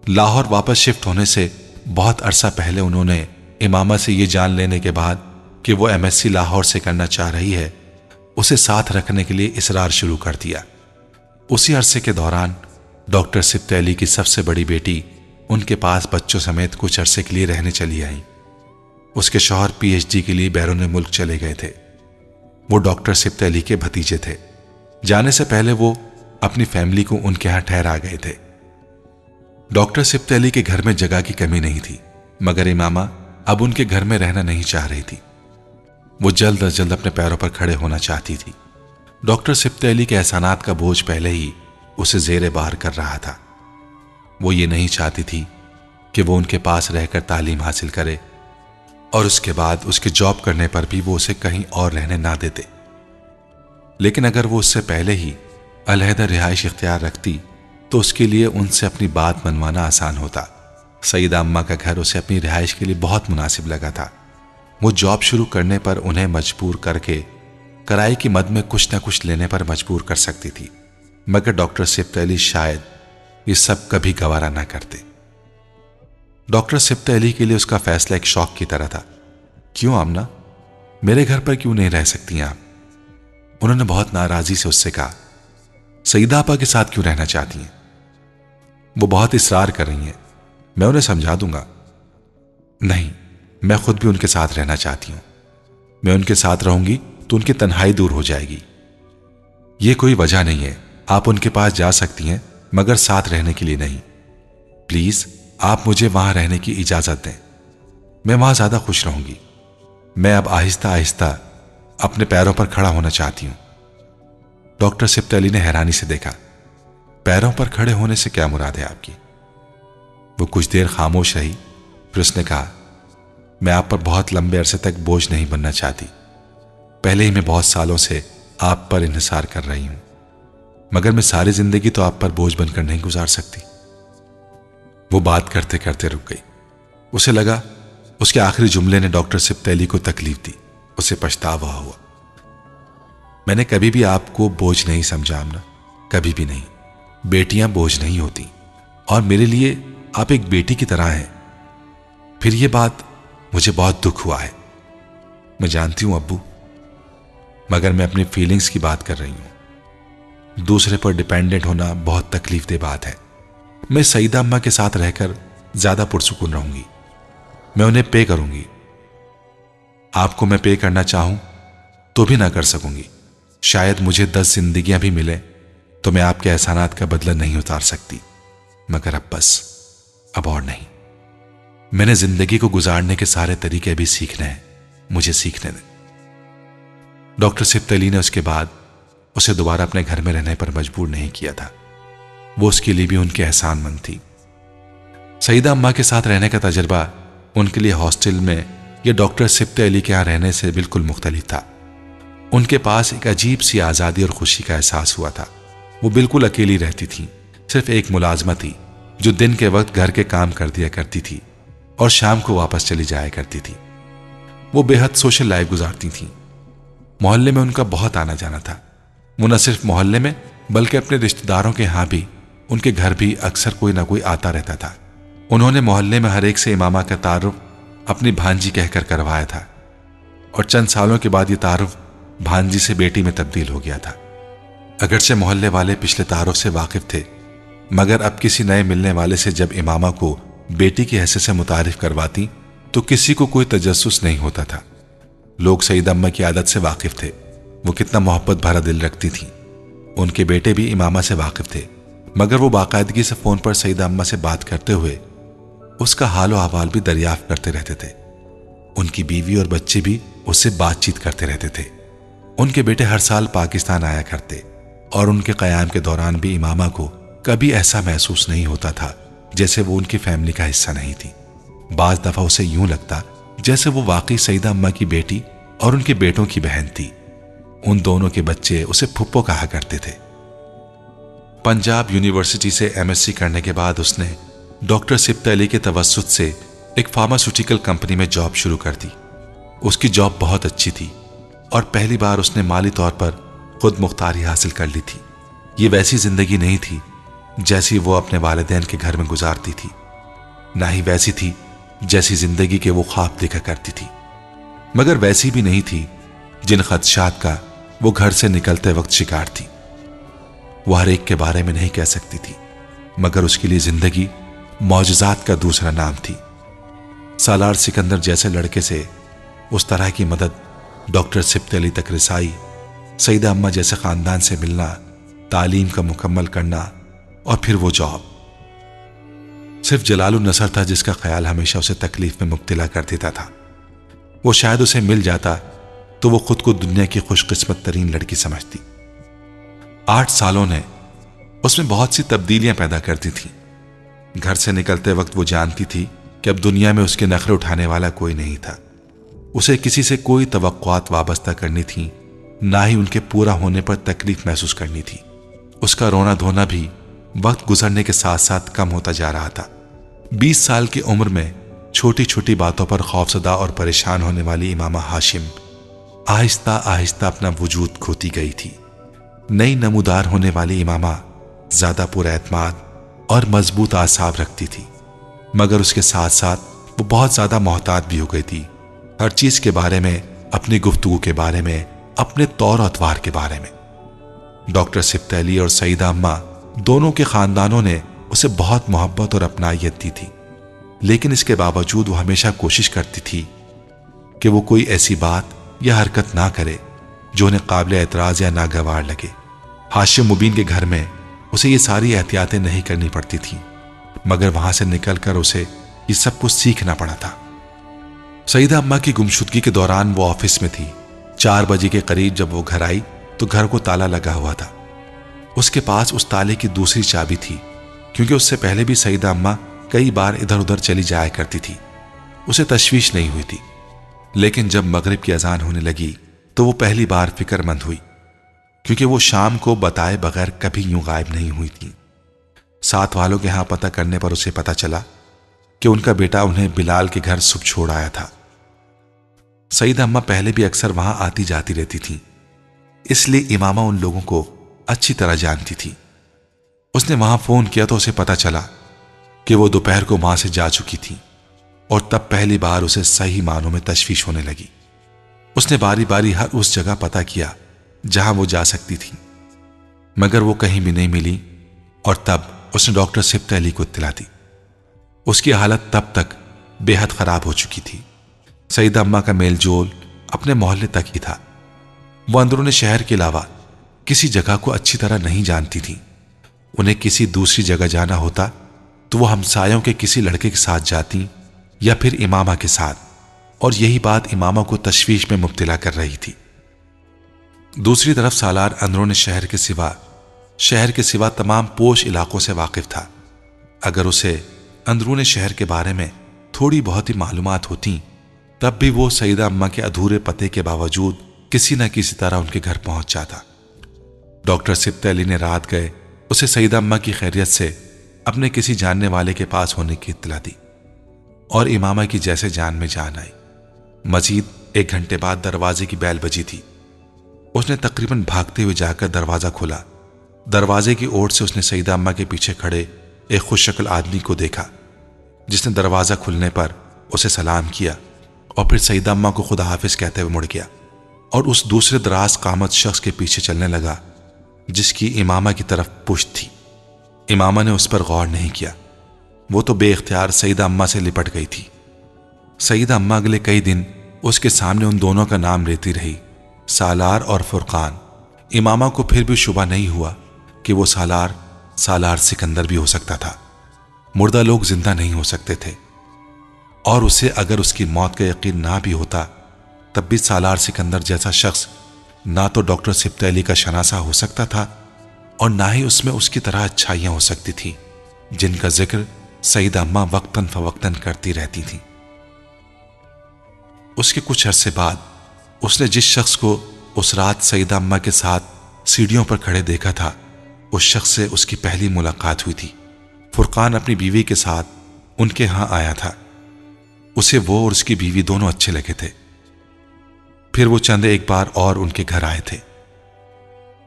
Speaker 1: لاہور واپس شفٹ ہونے سے بہت عرصہ پہلے انہوں نے امامہ سے یہ جان لینے کے بعد کہ وہ MSc لاہور سے کرنا چاہ رہی ہے، اسے ساتھ رکھنے کے لیے اصرار شروع کر دیا۔ اسی عرصے کے دوران ڈاکٹر سبط علی کی سب سے بڑی بیٹی ان کے پاس بچوں سمیت کچھ عرصے کے لیے رہنے چلی آئی۔ اس کے شوہر PhD کے لیے بیرون ملک چلے گئے تھے۔ وہ ڈاکٹر سبط علی کے بھتیجے تھے۔ جانے سے پہلے وہ اپنی فیملی کو ان کے ہاں ٹھہرا گئے تھے۔ ڈاکٹر سبط علی کے گھر میں جگہ کی کمی نہیں تھی، مگر امامہ اب ان کے گھر میں رہنا نہیں چاہ رہی تھی۔ وہ جلد از جلد اپنے پیروں پر کھڑے ہونا چاہتی تھی۔ ڈاکٹر سبط علی کے احسانات کا بوجھ پہلے ہی اسے زیر بار کر رہا تھا۔ وہ یہ نہیں چاہتی تھی کہ وہ ان کے پاس رہ کر تعلیم حاصل کرے اور اس کے بعد اس کے جاب کرنے پر بھی وہ اسے کہیں اور رہنے نہ دیتے۔ لیکن اگر وہ اس سے پہلے ہی علیحدہ رہائش اختیار رکھتی تو اس کے لیے ان سے اپنی بات منوانا آسان ہوتا۔ سیدہ اماں کا گھر اسے اپنی رہائش کے لیے بہت مناسب لگا تھا۔ وہ جاب شروع کرنے پر انہیں مجبور کر کے کرائے کی مد میں کچھ نہ کچھ لینے پر مجبور کر سکتی تھی، مگر ڈاکٹر سبط علی شاید یہ سب کبھی گوارا نہ کرتے۔ ڈاکٹر سبط علی کے لیے اس کا فیصلہ ایک شوق کی طرح تھا۔ کیوں آمنہ، میرے گھر پر کیوں نہیں رہ سکتی آپ؟ انہوں نے بہت ناراضی سے اس سے کہا۔ سعیدہ آپا کے ساتھ کیوں رہنا چاہتی ہیں؟ وہ بہت اصرار کر رہی ہیں، میں انہیں سمجھا دوں گا۔ نہیں، میں خود بھی ان کے ساتھ رہنا چاہتی ہوں۔ میں ان کے ساتھ رہوں گی تو ان کی تنہائی دور ہو جائے گی۔ یہ کوئی وجہ نہیں ہے، آپ ان کے پاس جا سکتی ہیں مگر ساتھ رہنے کے لیے نہیں۔ پلیز آپ مجھے وہاں رہنے کی اجازت دیں، میں وہاں زیادہ خوش رہوں گی۔ میں اب آہستہ آہستہ اپنے پیروں پر کھڑا ہونا چاہتی ہوں۔ ڈاکٹر سبط علی نے حیرانی سے دیکھا۔ پیروں پر کھڑے ہونے سے کیا مراد ہے آپ کی؟ وہ کچھ دیر خاموش رہی، پھر اس نے کہا، میں آپ پر بہت لمبے عرصے تک بوجھ نہیں بننا چاہتی۔ پہلے ہی میں بہت سالوں سے آپ پر انحصار کر رہی ہوں، مگر میں ساری زندگی تو آپ پر بوجھ بن کر نہیں گزار سکتی۔ وہ بات کرتے کرتے رک گئی۔ اسے لگا اس کے آخری جملے نے ڈاکٹر سبط علی کو تکلیف دی۔ اسے پچھتاوا ہوا۔ میں نے کبھی بھی آپ کو بوجھ نہیں سمجھا آمنہ، کبھی بھی نہیں۔ بیٹیاں بوجھ نہیں ہوتی، اور میرے لیے آپ ایک بیٹی کی طرح ہیں۔ پھر یہ بات مجھے بہت دکھ ہوا ہے، میں جانتی ہوں ابو، مگر میں اپنی فیلنگز کی بات کر رہی ہوں۔ دوسرے پر ڈیپینڈنٹ ہونا بہت تکلیف دہ بات ہے۔ میں سعیدہ اماں کے ساتھ رہ کر زیادہ پرسکون رہوں گی۔ میں انہیں پے کروں گی۔ آپ کو میں پے کرنا چاہوں تو بھی نہ کر سکوں گی۔ شاید مجھے 10 زندگیاں بھی ملیں تو میں آپ کے احسانات کا بدلہ نہیں اتار سکتی، مگر اب بس، اب اور نہیں۔ میں نے زندگی کو گزارنے کے سارے طریقے بھی سیکھنے ہیں، مجھے سیکھنے دیں۔ ڈاکٹر سبط علی نے اس کے بعد اسے دوبارہ اپنے گھر میں رہنے پر مجبور نہیں کیا تھا۔ وہ اس کے لیے بھی ان کے احسان مند تھی۔ سعیدہ اماں کے ساتھ رہنے کا تجربہ ان کے لیے ہاسٹل میں یا ڈاکٹر سبط علی کے یہاں رہنے سے بالکل مختلف تھا۔ ان کے پاس ایک عجیب سی آزادی اور خوشی کا احساس ہوا تھا۔ وہ بالکل اکیلی رہتی تھیں، صرف ایک ملازمہ تھی جو دن کے وقت گھر کے کام کر دیا کرتی تھی اور شام کو واپس چلی جایا کرتی تھی۔ وہ بے حد سوشل لائف گزارتی تھیں۔ محلے میں ان کا بہت آنا جانا تھا۔ وہ نہ صرف محلے میں بلکہ اپنے رشتہ داروں کے ہاں بھی، ان کے گھر بھی اکثر کوئی نہ کوئی آتا رہتا تھا۔ انہوں نے محلے میں ہر ایک سے امامہ کا تعارف اپنی بھانجی کہہ کر کروایا تھا، اور چند سالوں کے بعد یہ تعارف بھانجی سے بیٹی میں تبدیل ہو گیا تھا۔ اگرچہ محلے والے پچھلے تعارف سے واقف تھے، مگر اب کسی نئے ملنے والے سے جب امامہ کو بیٹی کی حیثیت سے متعارف کرواتی تو کسی کو کوئی تجسس نہیں ہوتا تھا۔ لوگ سعیدہ اماں کی عادت سے واقف تھے، وہ کتنا محبت بھرا دل رکھتی تھیں۔ ان کے بیٹے بھی امامہ سے واقف تھے، مگر وہ باقاعدگی سے فون پر سعیدہ اماں سے بات کرتے ہوئے اس کا حال و احوال بھی دریافت کرتے رہتے تھے۔ ان کی بیوی اور بچے بھی اس سے بات چیت کرتے رہتے تھے۔ ان کے بیٹے ہر سال پاکستان آیا کرتے، اور ان کے قیام کے دوران بھی امامہ کو کبھی ایسا محسوس نہیں ہوتا تھا جیسے وہ ان کی فیملی کا حصہ نہیں تھی۔ بعض دفعہ اسے یوں لگتا جیسے وہ واقعی سعیدہ اماں کی بیٹی اور ان کے بیٹوں کی بہن تھی۔ ان دونوں کے بچے اسے پھپھو کہا کرتے تھے۔ پنجاب یونیورسٹی سے ایم ایس سی کرنے کے بعد اس نے ڈاکٹر سبط علی کے توسط سے ایک فارماسیوٹیکل کمپنی میں جاب شروع کر دی۔ اس کی جاب بہت اچھی تھی، اور پہلی بار اس نے مالی طور پر خود مختاری حاصل کر لی تھی۔ یہ ویسی زندگی نہیں تھی جیسی وہ اپنے والدین کے گھر میں گزارتی تھی، نہ ہی ویسی تھی جیسی زندگی کے وہ خواب دیکھا کرتی تھی، مگر ویسی بھی نہیں تھی جن خدشات کا وہ گھر سے نکلتے وقت شکار تھی۔ وہ ہر ایک کے بارے میں نہیں کہہ سکتی تھی، مگر اس کے لیے زندگی معجزات کا دوسرا نام تھی۔ سالار سکندر جیسے لڑکے سے اس طرح کی مدد ڈاکٹر سبط علی تک رسائی، سعیدہ اماں جیسے خاندان سے ملنا، تعلیم کا مکمل کرنا، اور پھر وہ جاب۔ صرف جلال النصر تھا جس کا خیال ہمیشہ اسے تکلیف میں مبتلا کر دیتا تھا۔ وہ شاید اسے مل جاتا تو وہ خود کو دنیا کی خوش قسمت ترین لڑکی سمجھتی۔ 8 سالوں نے اس میں بہت سی تبدیلیاں پیدا کرتی تھیں۔ گھر سے نکلتے وقت وہ جانتی تھی کہ اب دنیا میں اس کے نخرے اٹھانے والا کوئی نہیں تھا۔ اسے کسی سے کوئی توقعات وابستہ کرنی تھی، نہ ہی ان کے پورا ہونے پر تکلیف محسوس کرنی تھی۔ اس کا رونا دھونا بھی وقت گزرنے کے ساتھ ساتھ کم ہوتا جا رہا تھا۔ 20 سال کی عمر میں چھوٹی چھوٹی باتوں پر خوفزدہ اور پریشان ہونے والی امامہ ہاشم آہستہ آہستہ اپنا وجود کھوتی گئی تھی۔ نئی نمودار ہونے والی امامہ زیادہ پر اعتماد اور مضبوط اعصاب رکھتی تھی، مگر اس کے ساتھ ساتھ وہ بہت زیادہ محتاط بھی ہو گئی تھی، ہر چیز کے بارے میں، اپنی گفتگو کے بارے میں، اپنے طور و اطوار کے بارے میں۔ ڈاکٹر سبط علی اور سیدہ اماں دونوں کے خاندانوں نے اسے بہت محبت اور اپنائیت دی تھی، لیکن اس کے باوجود وہ ہمیشہ کوشش کرتی تھی کہ وہ کوئی ایسی بات یا حرکت نہ کرے جو انہیں قابل اعتراض یا ناگوار لگے۔ ہاشم مبین کے گھر میں اسے یہ ساری احتیاطیں نہیں کرنی پڑتی تھیں، مگر وہاں سے نکل کر اسے یہ سب کچھ سیکھنا پڑا تھا۔ سیدہ اماں کی گمشدگی کے دوران وہ آفس میں تھی۔ 4 بجے کے قریب جب وہ گھر آئی تو گھر کو تالا لگا ہوا تھا۔ اس کے پاس اس تالے کی دوسری چابی تھی، کیونکہ اس سے پہلے بھی سیدہ اماں کئی بار ادھر ادھر چلی جایا کرتی تھی۔ اسے تشویش نہیں ہوئی تھی، لیکن جب مغرب کی اذان ہونے لگی تو وہ پہلی بار فکر مند ہوئی، کیونکہ وہ شام کو بتائے بغیر کبھی یوں غائب نہیں ہوئی تھی۔ ساتھ والوں کے ہاں پتہ کرنے پر اسے پتہ چلا کہ ان کا بیٹا انہیں بلال کے گھر صبح چھوڑ آیا تھا۔ سیدہ اماں پہلے بھی اکثر وہاں آتی جاتی رہتی تھی، اس لیے امامہ ان لوگوں کو اچھی طرح جانتی تھی۔ اس نے وہاں فون کیا تو اسے پتہ چلا کہ وہ دوپہر کو وہاں سے جا چکی تھی، اور تب پہلی بار اسے صحیح معنوں میں تشویش ہونے لگی۔ اس نے باری باری ہر اس جگہ پتہ کیا جہاں وہ جا سکتی تھی، مگر وہ کہیں بھی نہیں ملی، اور تب اس نے ڈاکٹر سبط علی کو اطلاع دی۔ اس کی حالت تب تک بے حد خراب ہو چکی تھی۔ سیدہ اماں کا میل جول اپنے محلے تک ہی تھا۔ وہ اندرون شہر کے علاوہ کسی جگہ کو اچھی طرح نہیں جانتی تھی۔ انہیں کسی دوسری جگہ جانا ہوتا تو وہ ہمسایوں کے کسی لڑکے کے ساتھ جاتی یا پھر امامہ کے ساتھ، اور یہی بات امامہ کو تشویش میں مبتلا کر رہی تھی۔ دوسری طرف سالار اندرون شہر کے سوا تمام پوش علاقوں سے واقف تھا۔ اگر اسے اندرون شہر کے بارے میں تھوڑی بہت ہی معلومات ہوتی تب بھی وہ سیدہ اماں کے ادھورے پتے کے باوجود کسی نہ کسی طرح ان کے گھر پہنچ جاتا۔ ڈاکٹر سبط علی نے رات گئے اسے سیدہ اماں کی خیریت سے اپنے کسی جاننے والے کے پاس ہونے کی اطلاع دی، اور امامہ کی جیسے جان میں جان آئی۔ مزید 1 گھنٹے بعد دروازے کی بیل بجی تھی۔ اس نے تقریباً بھاگتے ہوئے جا کر دروازہ کھولا۔ دروازے کی اوٹ سے اس نے سیدہ اماں کے پیچھے کھڑے ایک خوش شکل آدمی کو دیکھا، جس نے دروازہ کھلنے پر اسے سلام کیا اور پھر سیدہ اماں کو خدا حافظ کہتے ہوئے مڑ گیا اور اس دوسرے دراز قامت شخص کے پیچھے چلنے لگا جس کی امامہ کی طرف پشت تھی۔ امامہ نے اس پر غور نہیں کیا، وہ تو بے اختیار سیدہ اماں سے لپٹ گئی تھی۔ سیدہ اماں اگلے کئی دن اس کے سامنے ان دونوں کا نام لیتی رہی، سالار اور فرقان۔ امامہ کو پھر بھی شبہ نہیں ہوا کہ وہ سالار سکندر بھی ہو سکتا تھا۔ مردہ لوگ زندہ نہیں ہو سکتے تھے، اور اسے اگر اس کی موت کا یقین نہ بھی ہوتا تب بھی سالار سکندر جیسا شخص نہ تو ڈاکٹر سبط علی کا شناسہ ہو سکتا تھا اور نہ ہی اس میں اس کی طرح اچھائیاں ہو سکتی تھیں جن کا ذکر سیدہ اماں وقتاً فوقتاً کرتی رہتی تھیں۔ اس کے کچھ عرصے بعد اس نے جس شخص کو اس رات سیدہ اماں کے ساتھ سیڑھیوں پر کھڑے دیکھا تھا، اس شخص سے اس کی پہلی ملاقات ہوئی تھی۔ فرقان اپنی بیوی کے ساتھ ان کے ہاں آیا تھا۔ اسے وہ اور اس کی بیوی دونوں اچھے لگے تھے۔ پھر وہ چند ایک بار اور ان کے گھر آئے تھے۔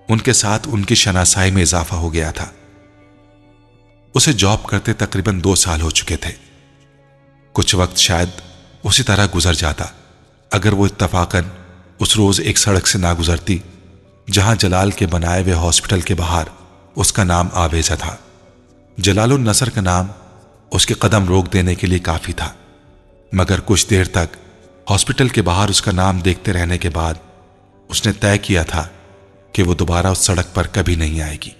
Speaker 1: ان کے ساتھ ان کی شناسائی میں اضافہ ہو گیا تھا۔ اسے جاب کرتے تقریباً 2 سال ہو چکے تھے۔ کچھ وقت شاید اسی طرح گزر جاتا اگر وہ اتفاقاً اس روز ایک سڑک سے نہ گزرتی جہاں جلال کے بنائے ہوئے ہاسپٹل کے باہر اس کا نام آویزہ تھا۔ جلال النصر کا نام اس کے قدم روک دینے کے لیے کافی تھا، مگر کچھ دیر تک ہاسپٹل کے باہر اس کا نام دیکھتے رہنے کے بعد اس نے طے کیا تھا کہ وہ دوبارہ اس سڑک پر کبھی نہیں آئے گی۔